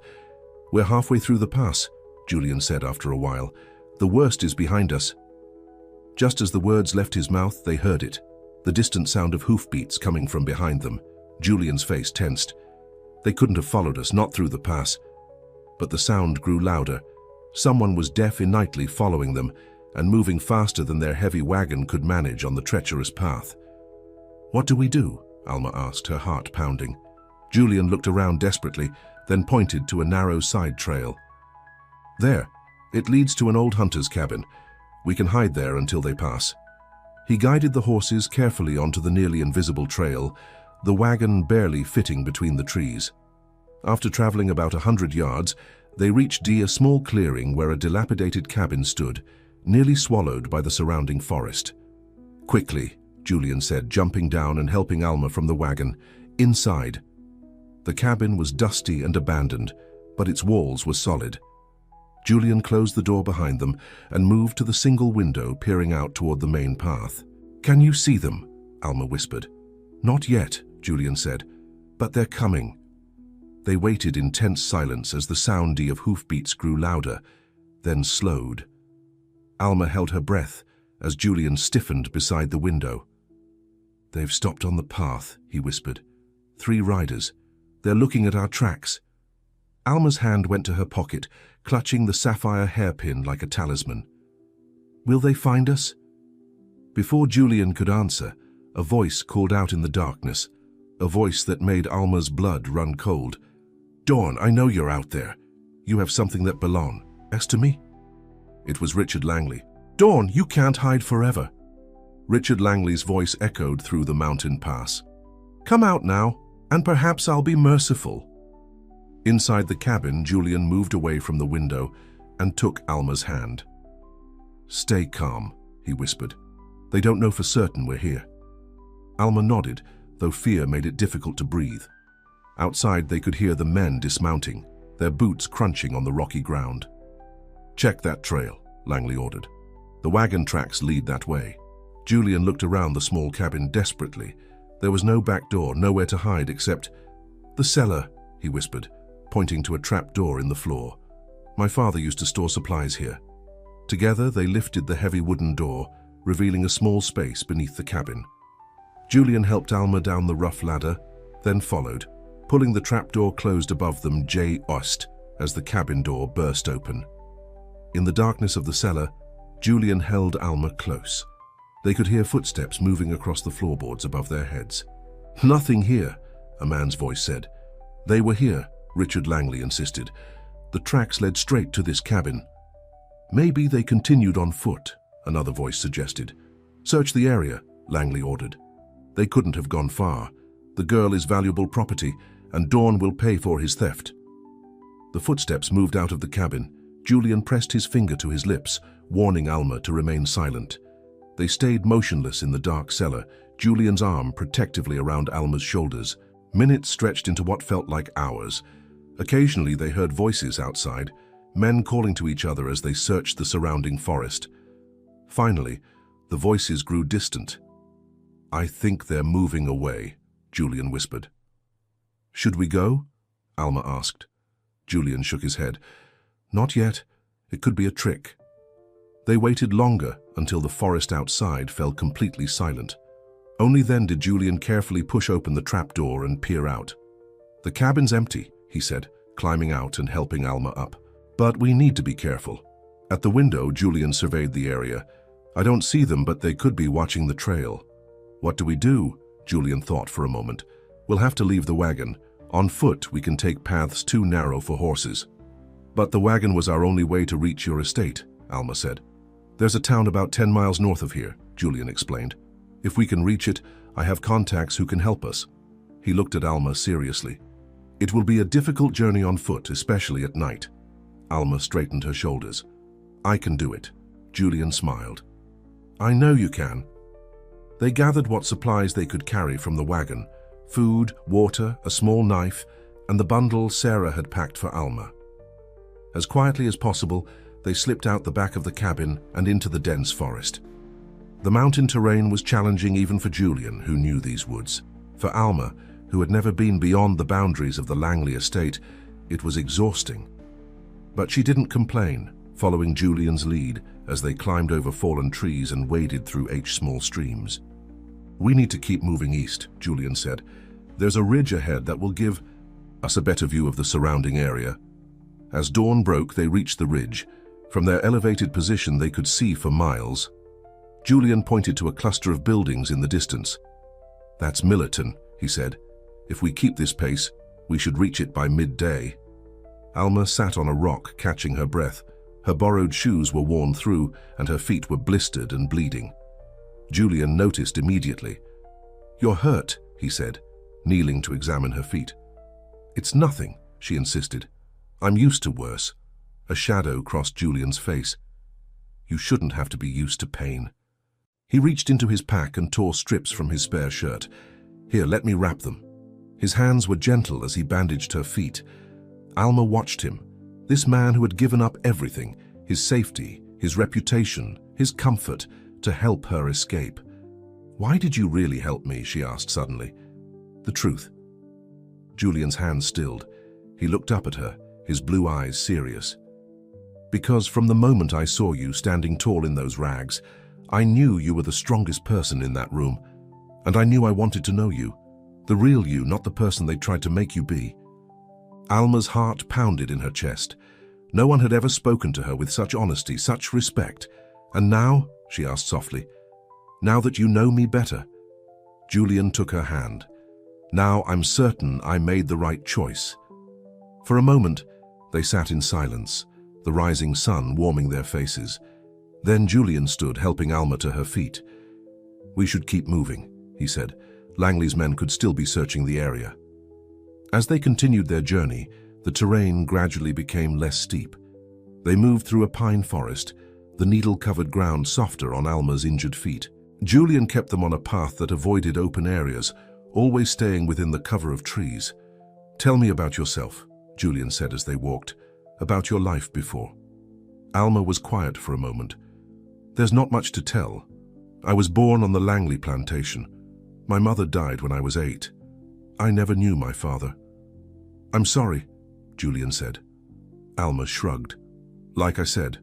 "We're halfway through the pass," Julian said after a while. "The worst is behind us." Just as the words left his mouth, they heard it, the distant sound of hoofbeats coming from behind them. Julian's face tensed. They couldn't have followed us, not through the pass. But the sound grew louder. Someone was deaf-in-nightly following them and moving faster than their heavy wagon could manage on the treacherous path. "What do we do?" Alma asked, her heart pounding. Julian looked around desperately, then pointed to a narrow side trail. "There. It leads to an old hunter's cabin. We can hide there until they pass." He guided the horses carefully onto the nearly invisible trail, the wagon barely fitting between the trees. After traveling about 100 yards, they reached a small clearing where a dilapidated cabin stood, nearly swallowed by the surrounding forest. "Quickly," Julian said, jumping down and helping Alma from the wagon. "Inside." The cabin was dusty and abandoned, but its walls were solid. Julian closed the door behind them and moved to the single window peering out toward the main path. "Can you see them?" Alma whispered. "Not yet," Julian said, "but they're coming." They waited in tense silence as the sound of hoofbeats grew louder, then slowed. Alma held her breath as Julian stiffened beside the window. "They've stopped on the path," he whispered. "3 riders. They're looking at our tracks." Alma's hand went to her pocket, clutching the sapphire hairpin like a talisman. "Will they find us?" Before Julian could answer, a voice called out in the darkness, a voice that made Alma's blood run cold. "Dawn, I know you're out there. You have something that belongs to me." It was Richard Langley. "Dawn, you can't hide forever." Richard Langley's voice echoed through the mountain pass. "Come out now, and perhaps I'll be merciful." Inside the cabin, Julian moved away from the window and took Alma's hand. "Stay calm," he whispered. "They don't know for certain we're here." Alma nodded, though fear made it difficult to breathe. Outside, they could hear the men dismounting, their boots crunching on the rocky ground. "Check that trail," Langley ordered. "The wagon tracks lead that way." Julian looked around the small cabin desperately. There was no back door, nowhere to hide except the cellar, he whispered, pointing to a trap door in the floor. "My father used to store supplies here." Together, they lifted the heavy wooden door, revealing a small space beneath the cabin. Julian helped Alma down the rough ladder, then followed, pulling the trapdoor closed above them J. Ost as the cabin door burst open. In the darkness of the cellar, Julian held Alma close. They could hear footsteps moving across the floorboards above their heads. "Nothing here," a man's voice said. "They were here," Richard Langley insisted. "The tracks led straight to this cabin." "Maybe they continued on foot," another voice suggested. "Search the area," Langley ordered. "They couldn't have gone far. The girl is valuable property, and Dawn will pay for his theft." The footsteps moved out of the cabin. Julian pressed his finger to his lips, warning Alma to remain silent. They stayed motionless in the dark cellar, Julian's arm protectively around Alma's shoulders. Minutes stretched into what felt like hours. Occasionally they heard voices outside, men calling to each other as they searched the surrounding forest. Finally, the voices grew distant. "I think they're moving away," Julian whispered. "Should we go?" Alma asked. Julian shook his head. "Not yet. It could be a trick." They waited longer until the forest outside fell completely silent. Only then did Julian carefully push open the trapdoor and peer out. "The cabin's empty," he said, climbing out and helping Alma up. "But we need to be careful." At the window, Julian surveyed the area. "I don't see them, but they could be watching the trail." "What do we do?" Julian thought for a moment. "We'll have to leave the wagon. On foot, we can take paths too narrow for horses." "But the wagon was our only way to reach your estate," Alma said. "There's a town about 10 miles north of here," Julian explained. "If we can reach it, I have contacts who can help us." He looked at Alma seriously. "It will be a difficult journey on foot, especially at night." Alma straightened her shoulders. "I can do it." Julian smiled. "I know you can." They gathered what supplies they could carry from the wagon: food, water, a small knife, and the bundle Sarah had packed for Alma. As quietly as possible, they slipped out the back of the cabin and into the dense forest. The mountain terrain was challenging even for Julian, who knew these woods. For Alma, who had never been beyond the boundaries of the Langley estate, it was exhausting. But she didn't complain, following Julian's lead as they climbed over fallen trees and waded through small streams. "We need to keep moving east," Julian said. "There's a ridge ahead that will give us a better view of the surrounding area." As dawn broke, they reached the ridge. From their elevated position, they could see for miles. Julian pointed to a cluster of buildings in the distance. "That's Millerton," he said. "If we keep this pace, we should reach it by midday." Alma sat on a rock, catching her breath. Her borrowed shoes were worn through, and her feet were blistered and bleeding. Julian noticed immediately. "You're hurt," he said, kneeling to examine her feet. "It's nothing," she insisted. "I'm used to worse." A shadow crossed Julian's face. "You shouldn't have to be used to pain." He reached into his pack and tore strips from his spare shirt. "Here, let me wrap them." His hands were gentle as he bandaged her feet. Alma watched him. This man who had given up everything, his safety, his reputation, his comfort, to help her escape. "Why did you really help me?" she asked suddenly. "The truth." Julian's hands stilled. He looked up at her, his blue eyes serious. "Because from the moment I saw you standing tall in those rags, I knew you were the strongest person in that room. And I knew I wanted to know you. The real you, not the person they tried to make you be." Alma's heart pounded in her chest. No one had ever spoken to her with such honesty, such respect. "And now?" she asked softly. "Now that you know me better?" Julian took her hand. "Now I'm certain I made the right choice." For a moment, they sat in silence, the rising sun warming their faces. Then Julian stood, helping Alma to her feet. "We should keep moving," he said. Langley's men could still be searching the area. As they continued their journey, the terrain gradually became less steep. They moved through a pine forest, the needle-covered ground softer on Alma's injured feet. Julian kept them on a path that avoided open areas, always staying within the cover of trees. "Tell me about yourself," Julian said as they walked, "about your life before." Alma was quiet for a moment. "There's not much to tell. I was born on the Langley plantation. My mother died when I was 8. I never knew my father." "I'm sorry," Julian said. Alma shrugged. "Like I said,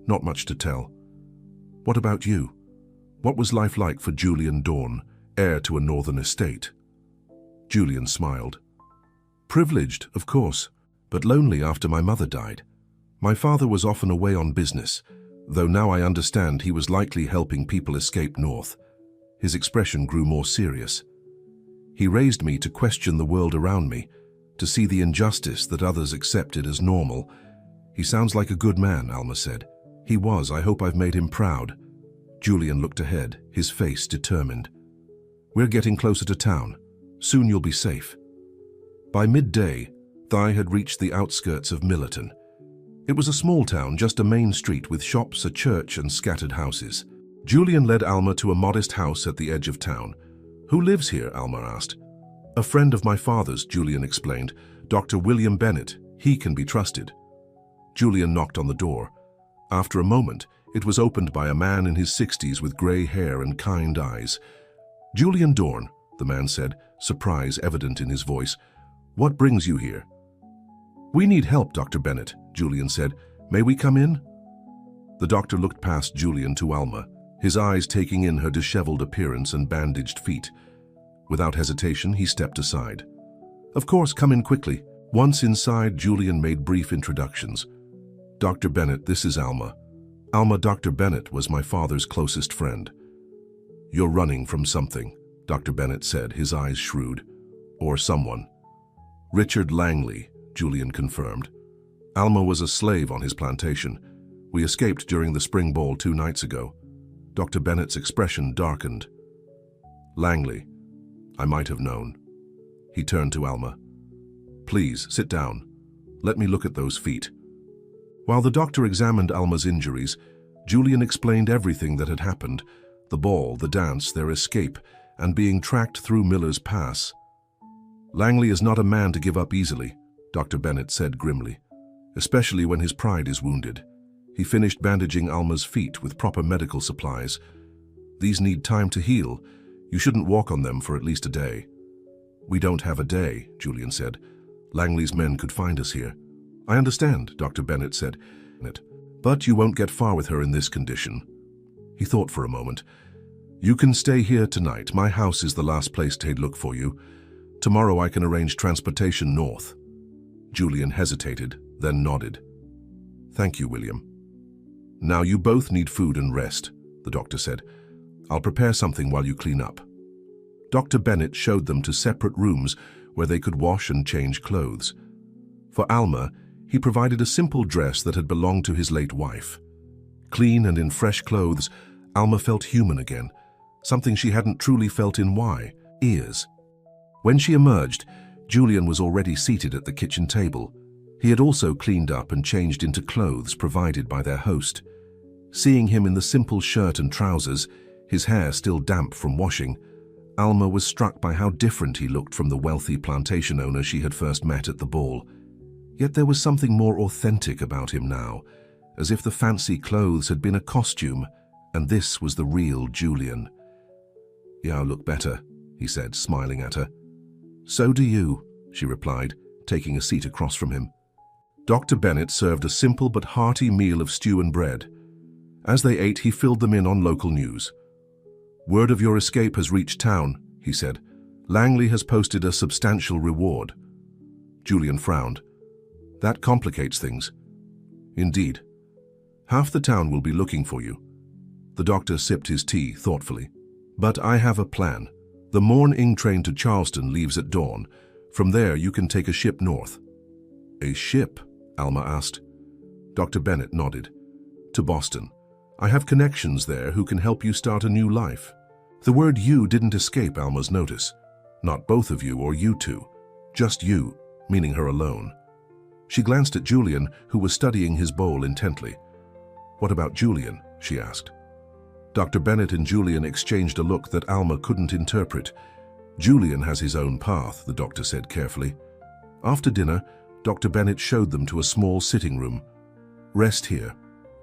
not much to tell. What about you? What was life like for Julian Dawn, heir to a northern estate?" Julian smiled. "Privileged, of course, but lonely after my mother died. My father was often away on business. though now I understand he was likely helping people escape north. His expression grew more serious. He raised me to question the world around me, to see the injustice that others accepted as normal. He sounds like a good man, Alma said. He was. I hope I've made him proud. Julian looked ahead, his face determined. We're getting closer to town. Soon you'll be safe. By midday, Thai had reached the outskirts of Millerton. It was a small town, just a main street with shops, a church, and scattered houses. Julian led Alma to a modest house at the edge of town. Who lives here? Alma asked. A friend of my father's, Julian explained. Dr. William Bennett. He can be trusted. Julian knocked on the door. After a moment, it was opened by a man in his 60s with grey hair and kind eyes. Julian Dorn, the man said, surprise evident in his voice. What brings you here? We need help, Dr. Bennett, Julian said. May we come in? The doctor looked past Julian to Alma, his eyes taking in her disheveled appearance and bandaged feet. Without hesitation, he stepped aside. Of course, come in quickly. Once inside, Julian made brief introductions. Dr. Bennett, this is Alma. Alma, Dr. Bennett was my father's closest friend. You're running from something, Dr. Bennett said, his eyes shrewd. Or someone. Richard Langley, Julian confirmed. Alma was a slave on his plantation. We escaped during the spring ball 2 nights ago. Dr. Bennett's expression darkened. Langley, I might have known. He turned to Alma. Please, sit down. Let me look at those feet. While the doctor examined Alma's injuries, Julian explained everything that had happened, the ball, the dance, their escape, and being tracked through Miller's Pass. Langley is not a man to give up easily, Dr. Bennett said grimly, especially when his pride is wounded. He finished bandaging Alma's feet with proper medical supplies. These need time to heal. You shouldn't walk on them for at least a day. We don't have a day, Julian said. Langley's men could find us here. I understand, Dr. Bennett said. But you won't get far with her in this condition. He thought for a moment. You can stay here tonight. My house is the last place they'd look for you. Tomorrow I can arrange transportation north. Julian hesitated, then nodded. Thank you, William. Now you both need food and rest, the doctor said. I'll prepare something while you clean up. Dr. Bennett showed them to separate rooms where they could wash and change clothes. For Alma, he provided a simple dress that had belonged to his late wife. Clean and in fresh clothes, Alma felt human again, something she hadn't truly felt in years. When she emerged, Julian was already seated at the kitchen table. He had also cleaned up and changed into clothes provided by their host. Seeing him in the simple shirt and trousers, his hair still damp from washing, Alma was struck by how different he looked from the wealthy plantation owner she had first met at the ball. Yet there was something more authentic about him now, as if the fancy clothes had been a costume, and this was the real Julian. "You look better," he said, smiling at her. "So do you," she replied, taking a seat across from him. Dr. Bennett served a simple but hearty meal of stew and bread. As they ate, he filled them in on local news. "Word of your escape has reached town," he said. "Langley has posted a substantial reward." Julian frowned. "That complicates things." "Indeed. Half the town will be looking for you." The doctor sipped his tea thoughtfully. "But I have a plan. The morning train to Charleston leaves at dawn. From there, you can take a ship north." "A ship?" Alma asked. Dr. Bennett nodded. "To Boston. I have connections there who can help you start a new life." The word "you" didn't escape Alma's notice. Not both of you or you two. Just you, meaning her alone. She glanced at Julian, who was studying his bowl intently. "What about Julian?" she asked. Dr. Bennett and Julian exchanged a look that Alma couldn't interpret. "Julian has his own path," the doctor said carefully. After dinner, Dr. Bennett showed them to a small sitting room. "Rest here.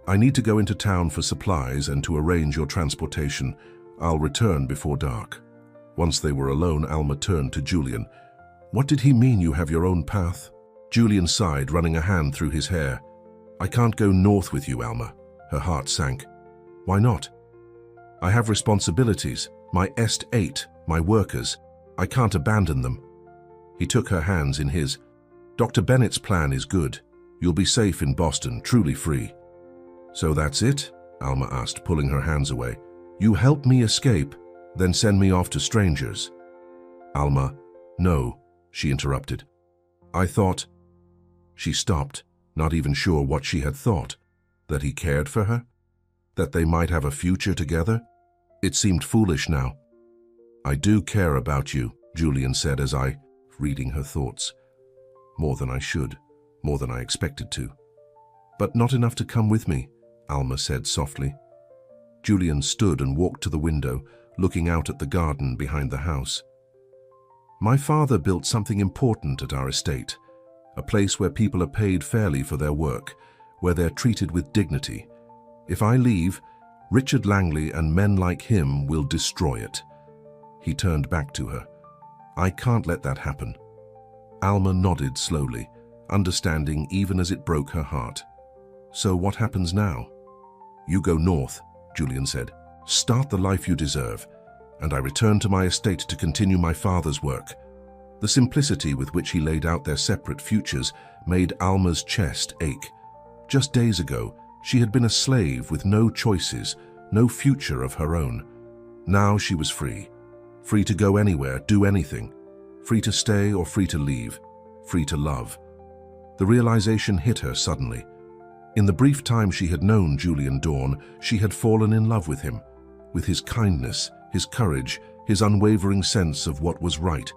I need to go into town for supplies and to arrange your transportation. I'll return before dark." Once they were alone, Alma turned to Julian. "What did he mean, you have your own path?" Julian sighed, running a hand through his hair. "I can't go north with you, Alma." Her heart sank. "Why not?" "I have responsibilities. My estate, my workers. I can't abandon them." He took her hands in his. "Dr. Bennett's plan is good. You'll be safe in Boston, truly free." "So that's it?" Alma asked, pulling her hands away. You help me escape, then send me off to strangers. Alma, no, she interrupted. I thought... She stopped, not even sure what she had thought. That he cared for her? That they might have a future together? It seemed foolish now. I do care about you, Julian said as I, reading her thoughts. More than I should, more than I expected to. But not enough to come with me, Alma said softly. Julian stood and walked to the window, looking out at the garden behind the house. My father built something important at our estate, a place where people are paid fairly for their work, where they're treated with dignity. If I leave, Richard Langley and men like him will destroy it. He turned back to her. I can't let that happen. Alma nodded slowly, understanding even as it broke her heart. So what happens now? You go north, Julian said. Start the life you deserve, and I return to my estate to continue my father's work. The simplicity with which he laid out their separate futures made Alma's chest ache. Just days ago, she had been a slave with no choices, no future of her own. Now she was free. Free to go anywhere, do anything. Free to stay or free to leave. Free to love. The realization hit her suddenly. In the brief time she had known Julian Dorn, she had fallen in love with him, with his kindness, his courage, his unwavering sense of what was right.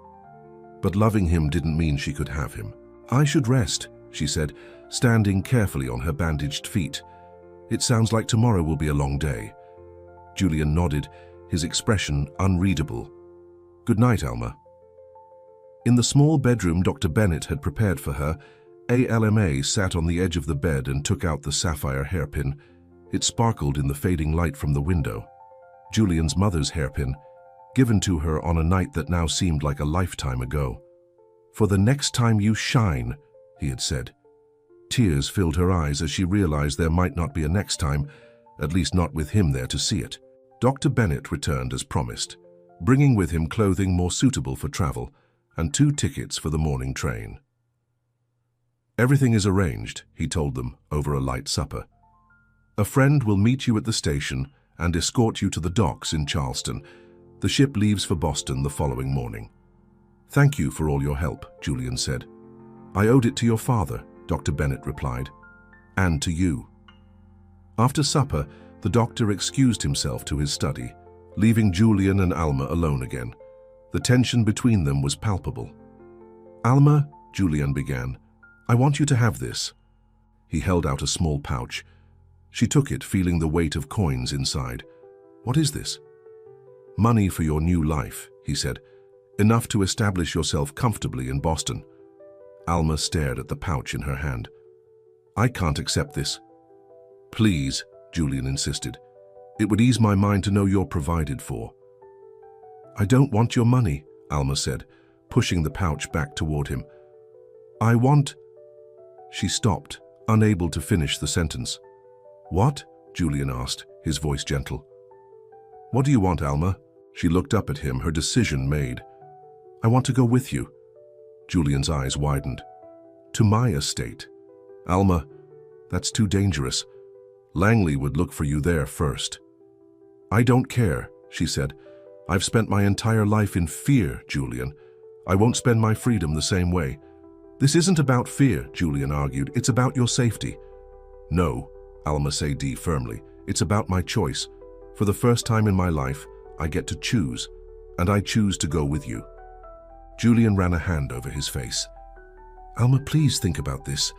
But loving him didn't mean she could have him. I should rest, she said, standing carefully on her bandaged feet. It sounds like tomorrow will be a long day. Julian nodded, his expression unreadable. Good night, Alma. In the small bedroom Dr. Bennett had prepared for her, ALMA sat on the edge of the bed and took out the sapphire hairpin. It sparkled in the fading light from the window. Julian's mother's hairpin, given to her on a night that now seemed like a lifetime ago. For the next time you shine, he had said. Tears filled her eyes as she realized there might not be a next time, at least not with him there to see it. Dr. Bennett returned as promised, bringing with him clothing more suitable for travel and 2 tickets for the morning train. Everything is arranged, he told them over a light supper. A friend will meet you at the station and escort you to the docks in Charleston. The ship leaves for Boston the following morning. Thank you for all your help, Julian said. I owed it to your father, Dr. Bennett replied, and to you. After supper, the doctor excused himself to his study, leaving Julian and Alma alone again. The tension between them was palpable. Alma, Julian began, I want you to have this. He held out a small pouch. She took it, feeling the weight of coins inside. What is this? Money for your new life, he said. Enough to establish yourself comfortably in Boston. Alma stared at the pouch in her hand. I can't accept this. Please, Julian insisted. It would ease my mind to know you're provided for. I don't want your money, Alma said, pushing the pouch back toward him. I want... She stopped, unable to finish the sentence. What? Julian asked, his voice gentle. What do you want, Alma? She looked up at him, her decision made. I want to go with you. Julian's eyes widened. To my estate. Alma, that's too dangerous. Langley would look for you there first. I don't care, she said. I've spent my entire life in fear, Julian. I won't spend my freedom the same way. This isn't about fear, Julian argued. It's about your safety. No, Alma said firmly. It's about my choice. For the first time in my life, I get to choose, and I choose to go with you. Julian ran a hand over his face. Alma, please think about this.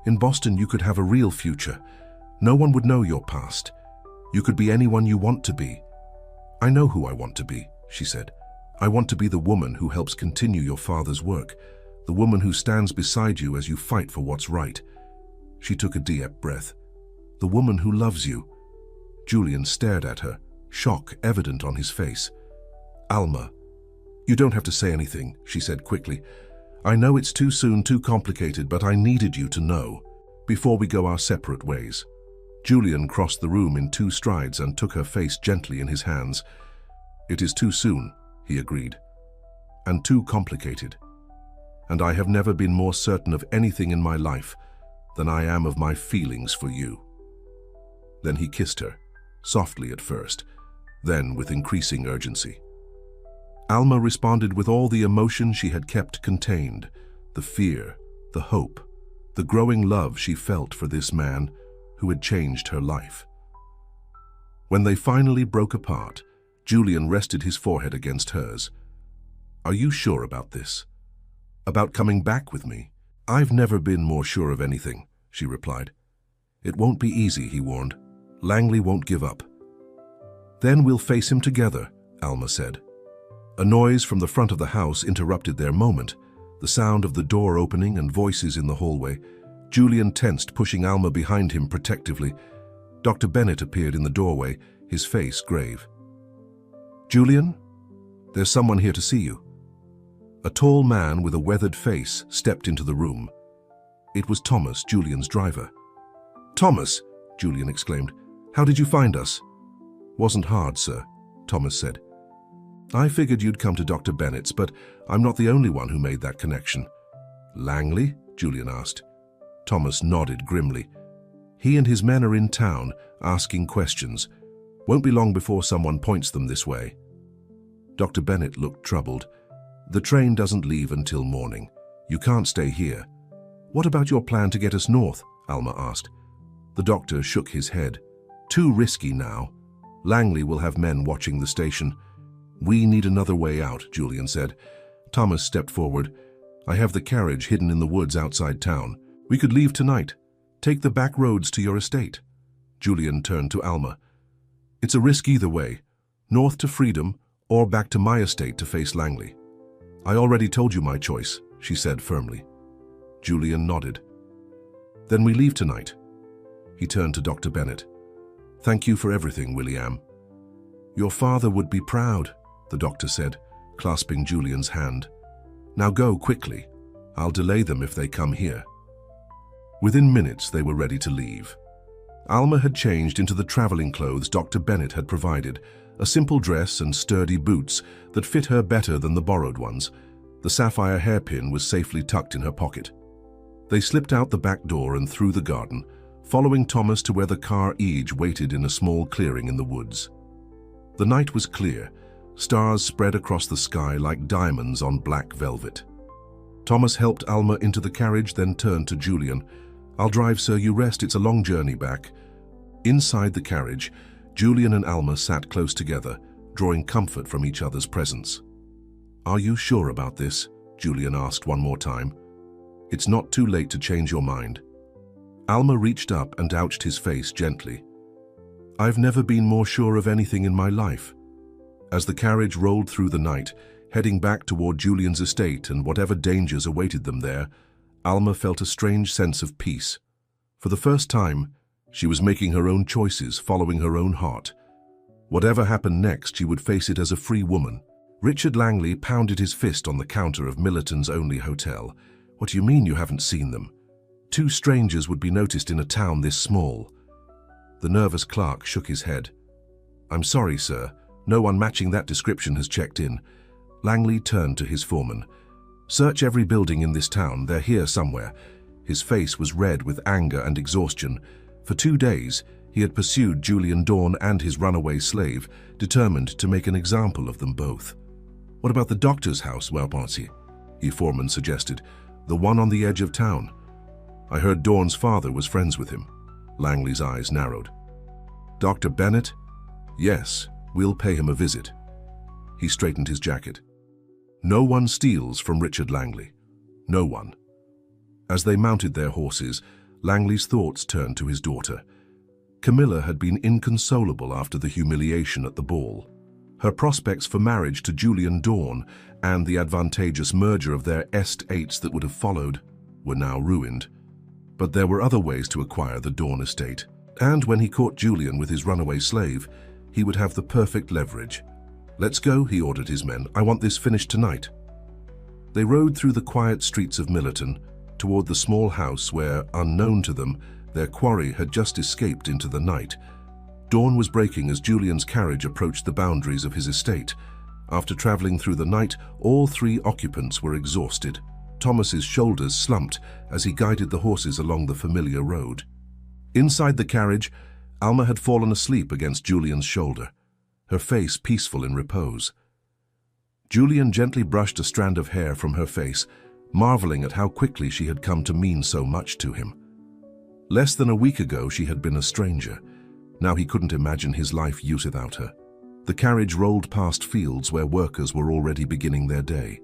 In Boston, you could have a real future. No one would know your past. You could be anyone you want to be. I know who I want to be, she said. I want to be the woman who helps continue your father's work, the woman who stands beside you as you fight for what's right. She took a deep breath. The woman who loves you. Julian stared at her, shock evident on his face. Alma, you don't have to say anything, she said quickly. I know it's too soon, too complicated, but I needed you to know, before we go our separate ways. Julian crossed the room in 2 strides and took her face gently in his hands. It is too soon, he agreed, and too complicated. And I have never been more certain of anything in my life than I am of my feelings for you. Then he kissed her, softly at first, then with increasing urgency. Alma responded with all the emotion she had kept contained, the fear, the hope, the growing love she felt for this man who had changed her life. When they finally broke apart, Julian rested his forehead against hers. "Are you sure about this? About coming back with me?" "I've never been more sure of anything," she replied. "It won't be easy," he warned. "Langley won't give up." "Then we'll face him together," Alma said. A noise from the front of the house interrupted their moment, the sound of the door opening and voices in the hallway. Julian tensed, pushing Alma behind him protectively. Dr. Bennett appeared in the doorway, his face grave. "Julian, there's someone here to see you." A tall man with a weathered face stepped into the room. It was Thomas, Julian's driver. "Thomas!" Julian exclaimed. "How did you find us?" "Wasn't hard, sir," Thomas said. "I figured you'd come to Dr. Bennett's, but I'm not the only one who made that connection." "Langley?" Julian asked. Thomas nodded grimly. "He and his men are in town, asking questions. Won't be long before someone points them this way." Dr. Bennett looked troubled. "The train doesn't leave until morning. You can't stay here." "What about your plan to get us north?" Alma asked. The doctor shook his head. "Too risky now. Langley will have men watching the station." "We need another way out," Julian said. Thomas stepped forward. "I have the carriage hidden in the woods outside town. We could leave tonight. Take the back roads to your estate." Julian turned to Alma. "It's a risk either way. North to freedom, or back to my estate to face Langley." "I already told you my choice," she said firmly. Julian nodded. "Then we leave tonight." He turned to Dr. Bennett. "Thank you for everything, William." "Your father would be proud," the doctor said, clasping Julian's hand. "Now go quickly. I'll delay them if they come here." Within minutes, they were ready to leave. Alma had changed into the traveling clothes Dr. Bennett had provided, a simple dress and sturdy boots that fit her better than the borrowed ones. The sapphire hairpin was safely tucked in her pocket. They slipped out the back door and through the garden, following Thomas to where the car Ege waited in a small clearing in the woods. The night was clear. Stars spread across the sky like diamonds on black velvet. Thomas helped Alma into the carriage, then turned to Julian. "I'll drive, sir. You rest. It's a long journey back." Inside the carriage, Julian and Alma sat close together, drawing comfort from each other's presence. "Are you sure about this?" Julian asked one more time. "It's not too late to change your mind." Alma reached up and ouched his face gently. "I've never been more sure of anything in my life." As the carriage rolled through the night, heading back toward Julian's estate and whatever dangers awaited them there, Alma felt a strange sense of peace. For the first time, she was making her own choices, following her own heart. Whatever happened next, she would face it as a free woman. Richard Langley pounded his fist on the counter of Millerton's only hotel. "What do you mean you haven't seen them? 2 strangers would be noticed in a town this small." The nervous clerk shook his head. "I'm sorry, sir. No one matching that description has checked in." Langley turned to his foreman. "Search every building in this town. They're here somewhere." His face was red with anger and exhaustion. For 2 days, he had pursued Julian Dorn and his runaway slave, determined to make an example of them both. "What about the doctor's house, Welponsi?" the foreman suggested. "The one on the edge of town." "I heard Dorn's father was friends with him." Langley's eyes narrowed. "Dr. Bennett?" "Yes, we'll pay him a visit." He straightened his jacket. "No one steals from Richard Langley. No one." As they mounted their horses, Langley's thoughts turned to his daughter. Camilla had been inconsolable after the humiliation at the ball. Her prospects for marriage to Julian Dorn and the advantageous merger of their estates that would have followed were now ruined. But there were other ways to acquire the Dorn estate, and when he caught Julian with his runaway slave, he would have the perfect leverage. "Let's go," he ordered his men. "I want this finished tonight." They rode through the quiet streets of Millerton toward the small house where, unknown to them, their quarry had just escaped into the night. Dawn was breaking as Julian's carriage approached the boundaries of his estate. After traveling through the night, all 3 occupants were exhausted. Thomas's shoulders slumped as he guided the horses along the familiar road. Inside the carriage, Alma had fallen asleep against Julian's shoulder, her face peaceful in repose. Julian gently brushed a strand of hair from her face, marveling at how quickly she had come to mean so much to him. Less than a week ago she had been a stranger. Now he couldn't imagine his life without her. The carriage rolled past fields where workers were already beginning their day.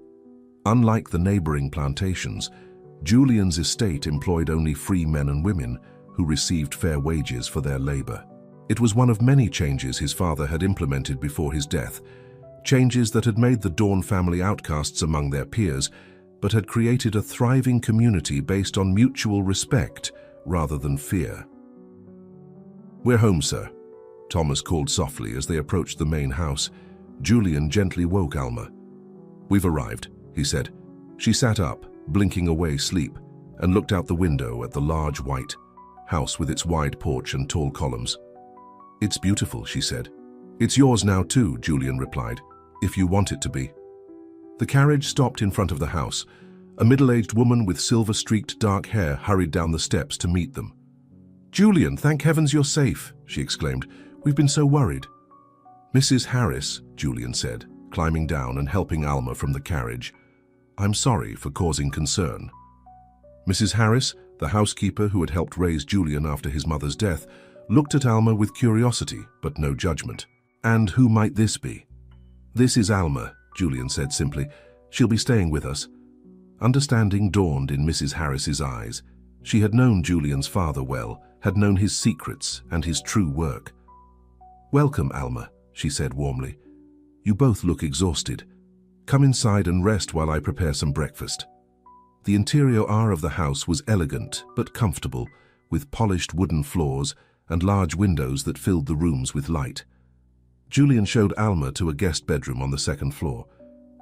Unlike the neighboring plantations, Julian's estate employed only free men and women who received fair wages for their labor. It was one of many changes his father had implemented before his death, changes that had made the Dawn family outcasts among their peers, but had created a thriving community based on mutual respect rather than fear. "We're home, sir," Thomas called softly as they approached the main house. Julian gently woke Alma. "We've arrived," he said. She sat up, blinking away sleep, and looked out the window at the large white house with its wide porch and tall columns. "It's beautiful," she said. "It's yours now too," Julian replied, "if you want it to be." The carriage stopped in front of the house. A middle-aged woman with silver-streaked dark hair hurried down the steps to meet them. "Julian, thank heavens you're safe," she exclaimed. "We've been so worried." "Mrs. Harris," Julian said, climbing down and helping Alma from the carriage. "I'm sorry for causing concern." Mrs. Harris, the housekeeper who had helped raise Julian after his mother's death, looked at Alma with curiosity but no judgment. "And who might this be?" "This is Alma," Julian said simply. "She'll be staying with us." Understanding dawned in Mrs. Harris's eyes. She had known Julian's father well, had known his secrets and his true work. "Welcome, Alma," she said warmly. "You both look exhausted. Come inside and rest while I prepare some breakfast." The interior of the house was elegant but comfortable, with polished wooden floors and large windows that filled the rooms with light. Julian showed Alma to a guest bedroom on the second floor.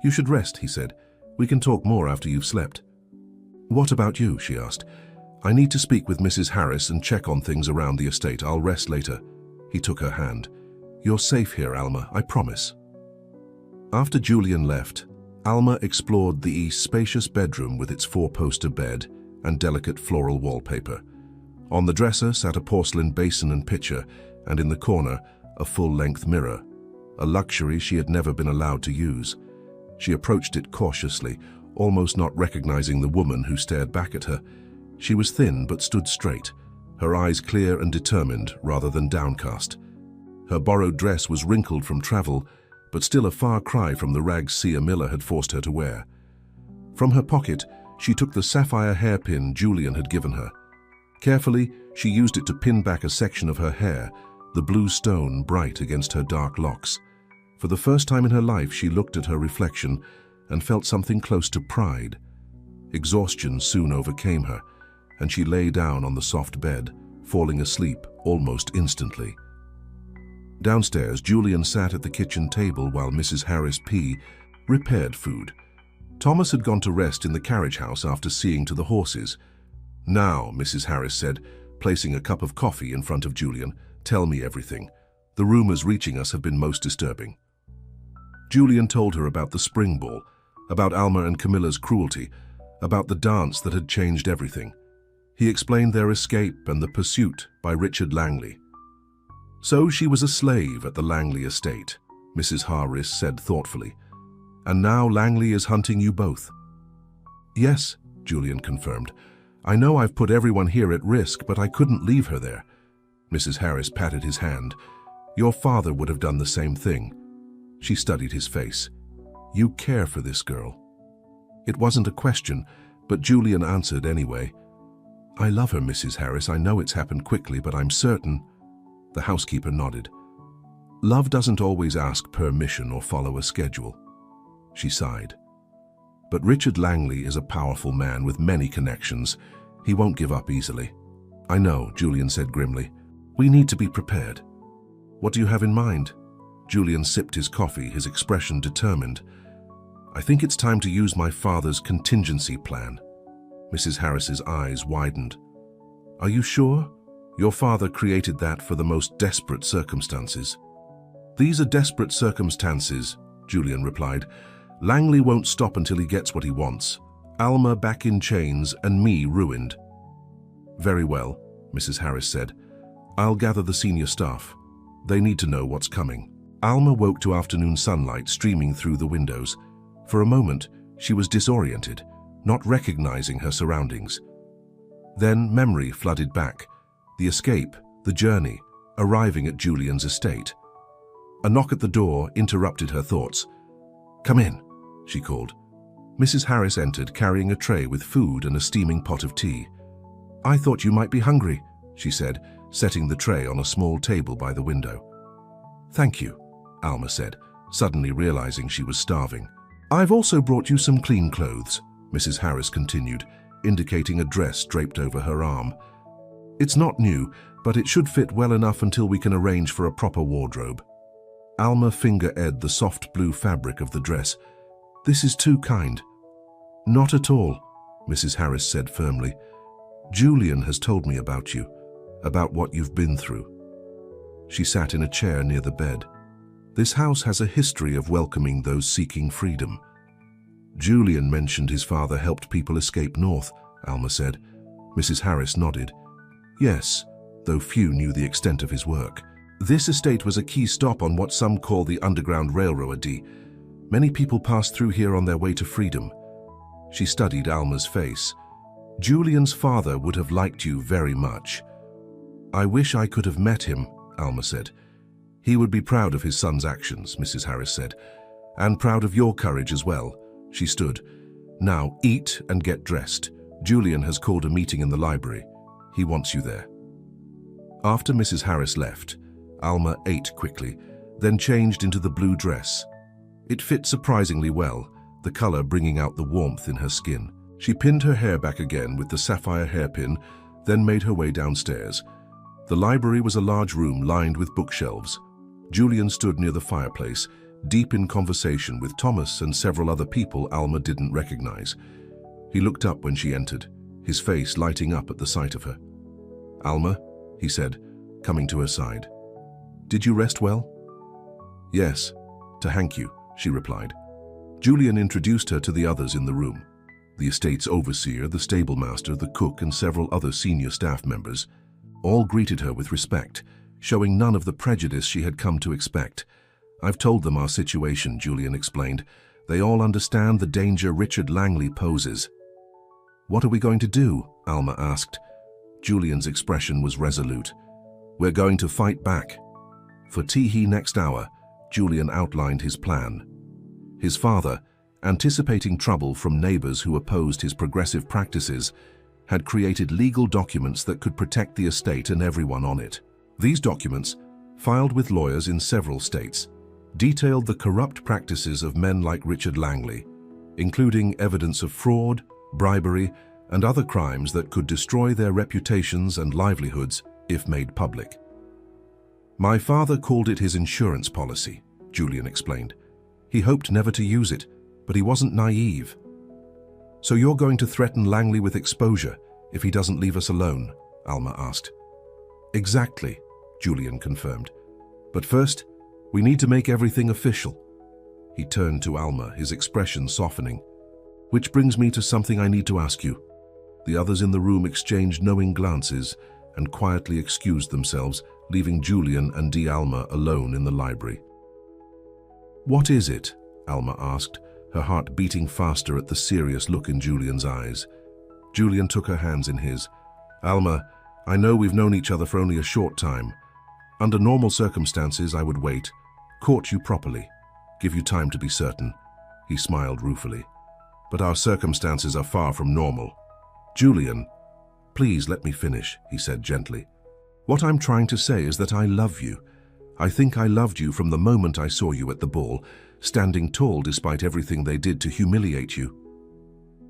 "You should rest," he said. "We can talk more after you've slept." "What about you?" she asked. "I need to speak with Mrs. Harris and check on things around the estate. I'll rest later." He took her hand. "You're safe here, Alma, I promise." After Julian left, Alma explored the spacious bedroom with its four-poster bed and delicate floral wallpaper. On the dresser sat a porcelain basin and pitcher, and in the corner, a full-length mirror, a luxury she had never been allowed to use. She approached it cautiously, almost not recognizing the woman who stared back at her. She was thin but stood straight, her eyes clear and determined rather than downcast. Her borrowed dress was wrinkled from travel, but still a far cry from the rags Sia Miller had forced her to wear. From her pocket, she took the sapphire hairpin Julian had given her. Carefully, she used it to pin back a section of her hair, the blue stone bright against her dark locks. For the first time in her life, she looked at her reflection and felt something close to pride. Exhaustion soon overcame her, and she lay down on the soft bed, falling asleep almost instantly. Downstairs, Julian sat at the kitchen table while Mrs. Harris prepared food. Thomas had gone to rest in the carriage house after seeing to the horses. "Now," Mrs. Harris said, placing a cup of coffee in front of Julian, "tell me everything. The rumors reaching us have been most disturbing." Julian told her about the spring ball, about Alma and Camilla's cruelty, about the dance that had changed everything. He explained their escape and the pursuit by Richard Langley. "So she was a slave at the Langley estate," Mrs. Harris said thoughtfully. "And now Langley is hunting you both." "Yes," Julian confirmed. "I know I've put everyone here at risk, but I couldn't leave her there." Mrs. Harris patted his hand. "Your father would have done the same thing." She studied his face. "You care for this girl." It wasn't a question, but Julian answered anyway. "I love her, Mrs. Harris. I know it's happened quickly, but I'm certain." The housekeeper nodded. "Love doesn't always ask permission or follow a schedule." She sighed. "But Richard Langley is a powerful man with many connections. He won't give up easily." "I know," Julian said grimly. "We need to be prepared." "What do you have in mind?" Julian sipped his coffee, his expression determined. "I think it's time to use my father's contingency plan." Mrs. Harris's eyes widened. "Are you sure? Your father created that for the most desperate circumstances." "These are desperate circumstances," Julian replied. "Langley won't stop until he gets what he wants. Alma back in chains and me ruined." "Very well," Mrs. Harris said. I'll gather the senior staff. They need to know what's coming. Alma woke to afternoon sunlight streaming through the windows. For a moment, she was disoriented, not recognizing her surroundings. Then memory flooded back. The escape, the journey, arriving at Julian's estate. A knock at the door interrupted her thoughts. "Come in," she called. Mrs. Harris entered carrying a tray with food and a steaming pot of tea. "I thought you might be hungry," she said, setting the tray on a small table by the window. "Thank you," Alma said, suddenly realizing she was starving. "I've also brought you some clean clothes," Mrs. Harris continued, indicating a dress draped over her arm. "It's not new, but it should fit well enough until we can arrange for a proper wardrobe." Alma finger-aired the soft blue fabric of the dress. "This is too kind." "Not at all," Mrs. Harris said firmly. "Julian has told me about you, about what you've been through." She sat in a chair near the bed. "This house has a history of welcoming those seeking freedom." "Julian mentioned his father helped people escape north," Alma said. Mrs. Harris nodded. "Yes, though few knew the extent of his work. This estate was a key stop on what some call the Underground Railroad. Many people passed through here on their way to freedom." She studied Alma's face. "Julian's father would have liked you very much." "I wish I could have met him," Alma said. "He would be proud of his son's actions," Mrs. Harris said. "And proud of your courage as well." She stood. "Now eat and get dressed. Julian has called a meeting in the library. He wants you there." After Mrs. Harris left, Alma ate quickly, then changed into the blue dress. It fit surprisingly well, the color bringing out the warmth in her skin. She pinned her hair back again with the sapphire hairpin, then made her way downstairs. The library was a large room lined with bookshelves. Julian stood near the fireplace, deep in conversation with Thomas and several other people Alma didn't recognize. He looked up when she entered, his face lighting up at the sight of her. "Alma," he said, coming to her side. "Did you rest well?" "Yes, to thank you," she replied. Julian introduced her to the others in the room. The estate's overseer, the stablemaster, the cook, and several other senior staff members. All greeted her with respect, showing none of the prejudice she had come to expect. "I've told them our situation," Julian explained. "They all understand the danger Richard Langley poses." "What are we going to do?" Alma asked. Julian's expression was resolute. "We're going to fight back." For Teehee next hour, Julian outlined his plan. His father, anticipating trouble from neighbors who opposed his progressive practices, had created legal documents that could protect the estate and everyone on it. These documents, filed with lawyers in several states, detailed the corrupt practices of men like Richard Langley, including evidence of fraud, bribery, and other crimes that could destroy their reputations and livelihoods if made public. "My father called it his insurance policy," Julian explained. "He hoped never to use it, but he wasn't naive." "So you're going to threaten Langley with exposure if he doesn't leave us alone?" Alma asked. "Exactly," Julian confirmed. "But first, we need to make everything official." He turned to Alma, his expression softening. "Which brings me to something I need to ask you." The others in the room exchanged knowing glances and quietly excused themselves, leaving Julian and Alma alone in the library. "What is it?" Alma asked, her heart beating faster at the serious look in Julian's eyes. Julian took her hands in his. "Alma, I know we've known each other for only a short time. Under normal circumstances, I would wait, court you properly, give you time to be certain." He smiled ruefully. "But our circumstances are far from normal." "Julian, please let me finish," he said gently. "What I'm trying to say is that I love you. I think I loved you from the moment I saw you at the ball, standing tall despite everything they did to humiliate you."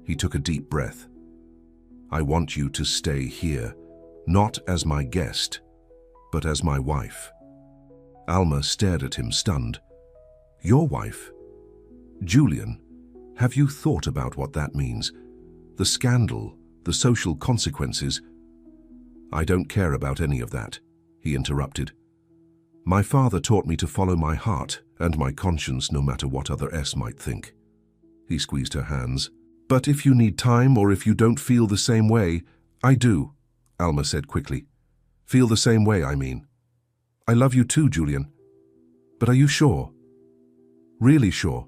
He took a deep breath. "I want you to stay here, not as my guest, but as my wife." Alma stared at him, stunned. "Your wife?" "Julian, have you thought about what that means? The scandal, the social consequences?" "I don't care about any of that," he interrupted. "My father taught me to follow my heart and my conscience no matter what other might think." He squeezed her hands. "But if you need time or if you don't feel the same way, I do," Alma said quickly. Feel the same way, I mean. I love you too, Julian. But are you sure? Really sure?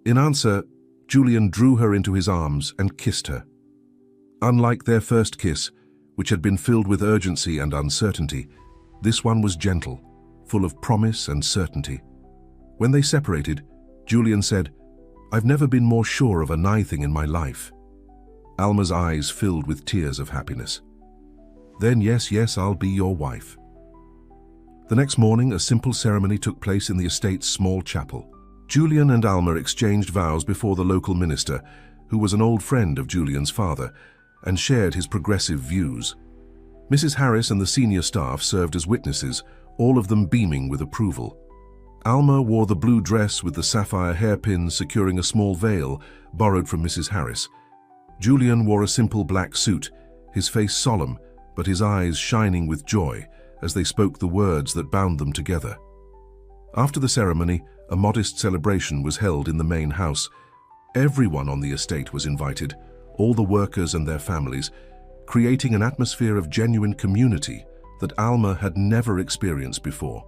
In answer, Julian drew her into his arms and kissed her. Unlike their first kiss, which had been filled with urgency and uncertainty, this one was gentle, full of promise and certainty. When they separated, Julian said, "I've never been more sure of a nigh thing in my life." Alma's eyes filled with tears of happiness. "Then yes, I'll be your wife." The next morning, a simple ceremony took place in the estate's small chapel. Julian and Alma exchanged vows before the local minister, who was an old friend of Julian's father, and shared his progressive views. Mrs. Harris and the senior staff served as witnesses, all of them beaming with approval. Alma wore the blue dress with the sapphire hairpins securing a small veil borrowed from Mrs. Harris. Julian wore a simple black suit, his face solemn, but his eyes shining with joy as they spoke the words that bound them together. After the ceremony, a modest celebration was held in the main house. Everyone on the estate was invited, all the workers and their families, creating an atmosphere of genuine community that Alma had never experienced before.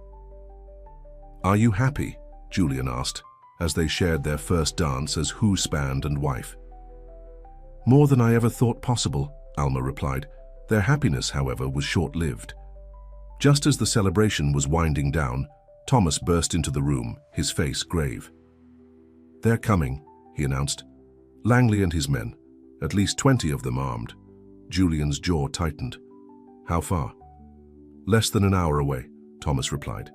"Are you happy?" Julian asked, as they shared their first dance as husband and wife. "More than I ever thought possible," Alma replied. Their happiness, however, was short-lived. Just as the celebration was winding down, Thomas burst into the room, his face grave. "They're coming," he announced. "Langley and his men, at least 20 of them armed." Julian's jaw tightened. "How far?" "Less than an hour away," Thomas replied.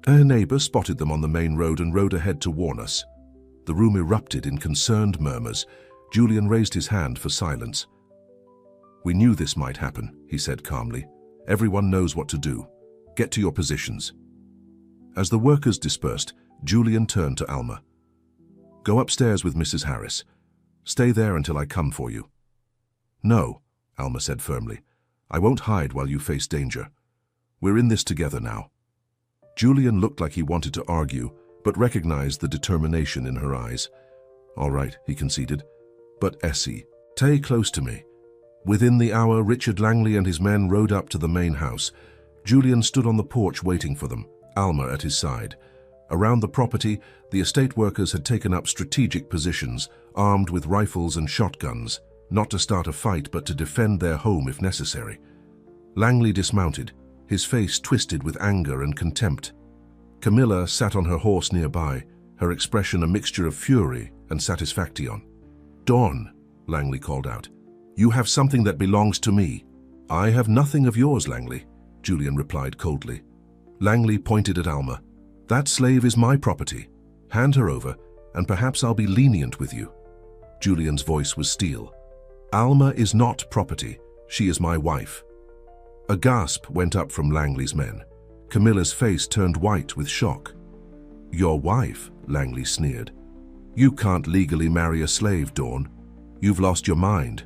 "A neighbor spotted them on the main road and rode ahead to warn us." The room erupted in concerned murmurs. Julian raised his hand for silence. "We knew this might happen," he said calmly. "Everyone knows what to do. Get to your positions." As the workers dispersed, Julian turned to Alma. "Go upstairs with Mrs. Harris. Stay there until I come for you." "No," Alma said firmly. "I won't hide while you face danger. We're in this together now." Julian looked like he wanted to argue, but recognized the determination in her eyes. "All right," he conceded. "But Essie, stay close to me." Within the hour, Richard Langley and his men rode up to the main house. Julian stood on the porch waiting for them, Alma at his side. Around the property, the estate workers had taken up strategic positions, armed with rifles and shotguns, not to start a fight but to defend their home if necessary. Langley dismounted, his face twisted with anger and contempt. Camilla sat on her horse nearby, her expression a mixture of fury and satisfaction. "Dawn," Langley called out. "You have something that belongs to me." "I have nothing of yours, Langley," Julian replied coldly. Langley pointed at Alma. "That slave is my property. Hand her over, and perhaps I'll be lenient with you." Julian's voice was steel. "Alma is not property. She is my wife." A gasp went up from Langley's men. Camilla's face turned white with shock. "Your wife?" Langley sneered. "You can't legally marry a slave, Dawn. You've lost your mind."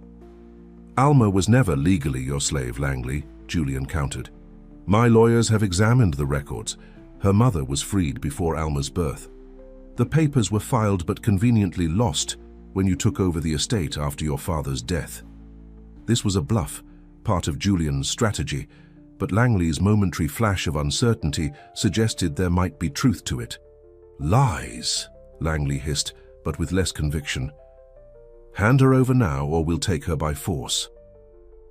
"Alma was never legally your slave, Langley," Julian countered. "My lawyers have examined the records. Her mother was freed before Alma's birth. The papers were filed but conveniently lost when you took over the estate after your father's death." This was a bluff, part of Julian's strategy, but Langley's momentary flash of uncertainty suggested there might be truth to it. "Lies," Langley hissed, but with less conviction. "Hand her over now or we'll take her by force."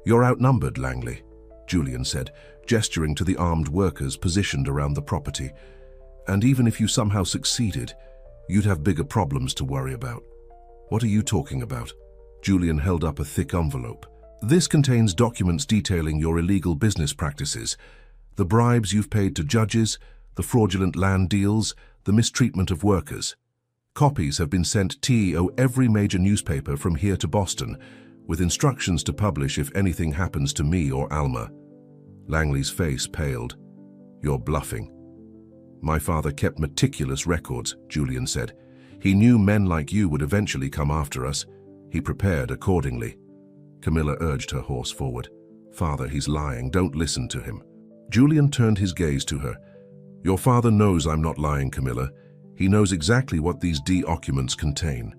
"You're outnumbered, Langley," Julian said, gesturing to the armed workers positioned around the property. "And even if you somehow succeeded, you'd have bigger problems to worry about." "What are you talking about?" Julian held up a thick envelope. "This contains documents detailing your illegal business practices, the bribes you've paid to judges, the fraudulent land deals, the mistreatment of workers. Copies have been sent to every major newspaper from here to Boston, with instructions to publish if anything happens to me or Alma." Langley's face paled. "You're bluffing." "My father kept meticulous records," Julian said. "He knew men like you would eventually come after us. He prepared accordingly." Camilla urged her horse forward. "Father, he's lying. Don't listen to him." Julian turned his gaze to her. "Your father knows I'm not lying, Camilla. He knows exactly what these documents contain."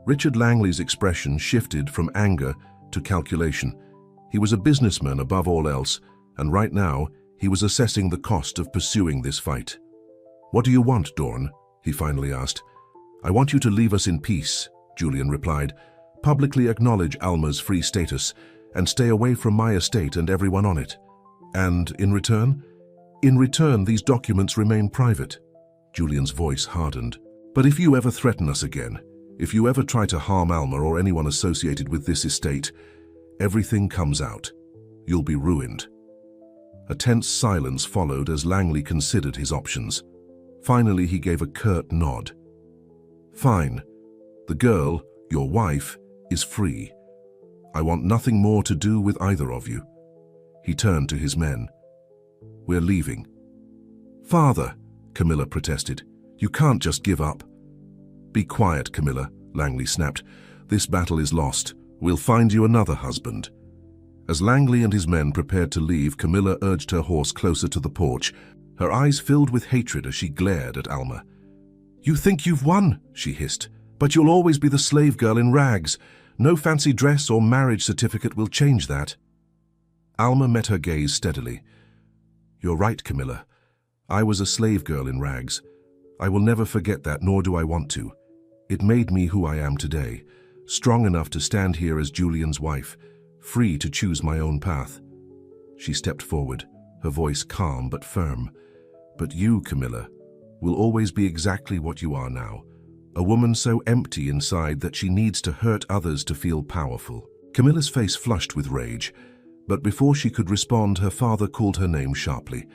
Richard Langley's expression shifted from anger to calculation. He was a businessman above all else, and right now he was assessing the cost of pursuing this fight. "What do you want, Dawn?" he finally asked. "I want you to leave us in peace," Julian replied. "Publicly acknowledge Alma's free status and stay away from my estate and everyone on it. And in return? In return, these documents remain private." Julian's voice hardened. "But if you ever threaten us again, if you ever try to harm Alma or anyone associated with this estate, everything comes out. You'll be ruined." A tense silence followed as Langley considered his options. Finally, he gave a curt nod. "Fine. The girl, your wife, is free. I want nothing more to do with either of you." He turned to his men. "We're leaving." "Father," Camilla protested, "you can't just give up." "Be quiet, Camilla," Langley snapped. "This battle is lost. We'll find you another husband." As Langley and his men prepared to leave, Camilla urged her horse closer to the porch, her eyes filled with hatred as she glared at Alma. "You think you've won," she hissed, "but you'll always be the slave girl in rags. No fancy dress or marriage certificate will change that." Alma met her gaze steadily. "You're right, Camilla. I was a slave girl in rags. I will never forget that, nor do I want to. It made me who I am today, strong enough to stand here as Julian's wife, free to choose my own path." She stepped forward, her voice calm but firm. "But you, Camilla, will always be exactly what you are now, a woman so empty inside that she needs to hurt others to feel powerful." Camilla's face flushed with rage, but before she could respond, her father called her name sharply.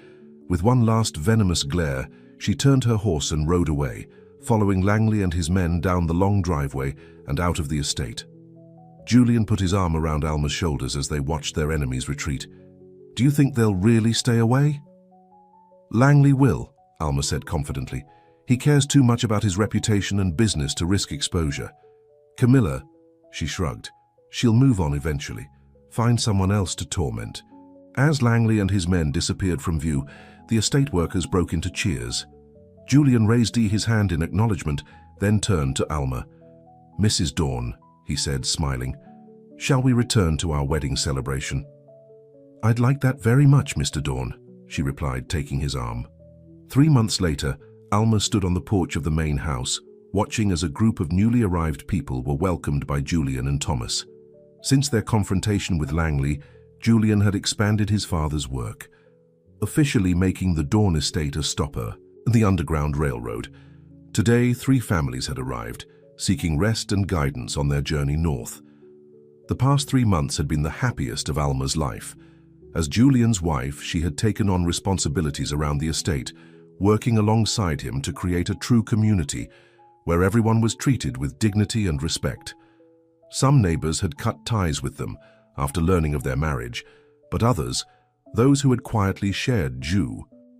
With one last venomous glare, she turned her horse and rode away, following Langley and his men down the long driveway and out of the estate. Julian put his arm around Alma's shoulders as they watched their enemies retreat. "Do you think they'll really stay away?" "Langley will," Alma said confidently. "He cares too much about his reputation and business to risk exposure. Camilla," she shrugged, "she'll move on eventually, find someone else to torment." As Langley and his men disappeared from view, the estate workers broke into cheers. Julian raised his hand in acknowledgement, then turned to Alma. "Mrs. Dawn," he said, smiling, "shall we return to our wedding celebration?" "I'd like that very much, Mr. Dawn," she replied, taking his arm. 3 months later, Alma stood on the porch of the main house, watching as a group of newly arrived people were welcomed by Julian and Thomas. Since their confrontation with Langley, Julian had expanded his father's work, officially making the Dawn estate a stopper, the Underground Railroad. Today, 3 families had arrived, seeking rest and guidance on their journey north. The past 3 months had been the happiest of Alma's life. As Julian's wife, she had taken on responsibilities around the estate, working alongside him to create a true community where everyone was treated with dignity and respect. Some neighbors had cut ties with them after learning of their marriage, but others, those who had quietly shared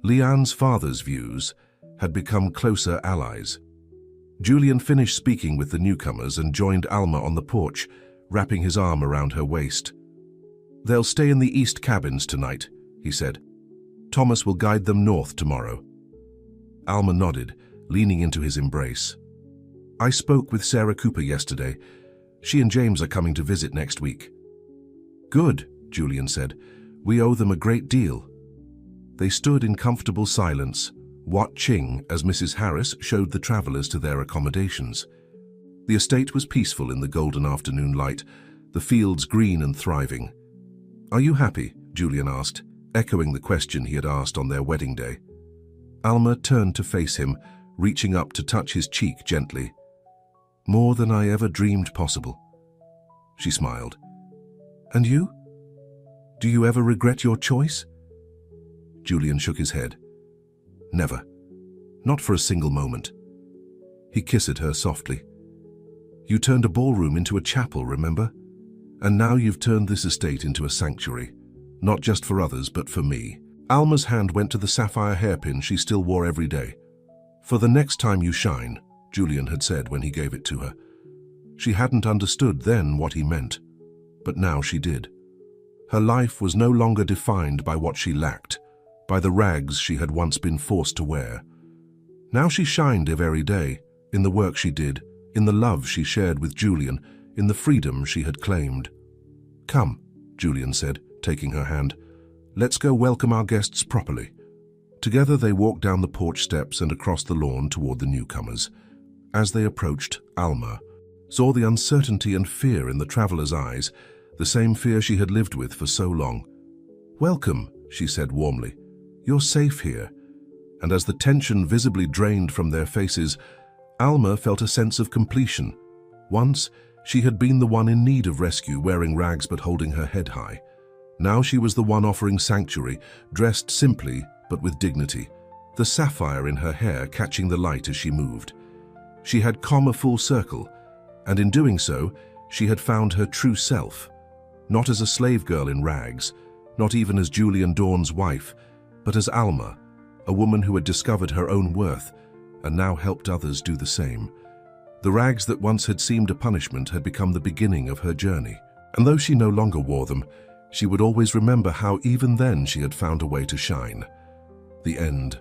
Leanne's father's views, had become closer allies. Julian finished speaking with the newcomers and joined Alma on the porch, wrapping his arm around her waist. "They'll stay in the east cabins tonight," he said. "Thomas will guide them north tomorrow." Alma nodded, leaning into his embrace. "I spoke with Sarah Cooper yesterday. She and James are coming to visit next week." "Good," Julian said. "We owe them a great deal." They stood in comfortable silence, watching as Mrs. Harris showed the travelers to their accommodations. The estate was peaceful in the golden afternoon light, the fields green and thriving. "Are you happy?" Julian asked, echoing the question he had asked on their wedding day. Alma turned to face him, reaching up to touch his cheek gently. "More than I ever dreamed possible." She smiled. "And you? Do you ever regret your choice?" Julian shook his head. "Never. Not for a single moment." He kissed her softly. "You turned a ballroom into a chapel, remember? And now you've turned this estate into a sanctuary, not just for others, but for me." Alma's hand went to the sapphire hairpin she still wore every day. "For the next time you shine," Julian had said when he gave it to her. She hadn't understood then what he meant, but now she did. Her life was no longer defined by what she lacked, by the rags she had once been forced to wear. Now she shined every day, in the work she did, in the love she shared with Julian, in the freedom she had claimed. "Come," Julian said, taking her hand. Let's go welcome our guests properly." Together they walked down the porch steps and across the lawn toward the newcomers. As they approached, Alma saw the uncertainty and fear in the traveler's eyes, the same fear she had lived with for so long. "Welcome," she said warmly. "You're safe here." And as the tension visibly drained from their faces, Alma felt a sense of completion. Once, she had been the one in need of rescue, wearing rags but holding her head high. Now she was the one offering sanctuary, dressed simply but with dignity, the sapphire in her hair catching the light as she moved. She had come a full circle, and in doing so, she had found her true self, not as a slave girl in rags, not even as Julian Dawn's wife, but as Alma, a woman who had discovered her own worth and now helped others do the same. The rags that once had seemed a punishment had become the beginning of her journey, and though she no longer wore them, she would always remember how even then she had found a way to shine. The end.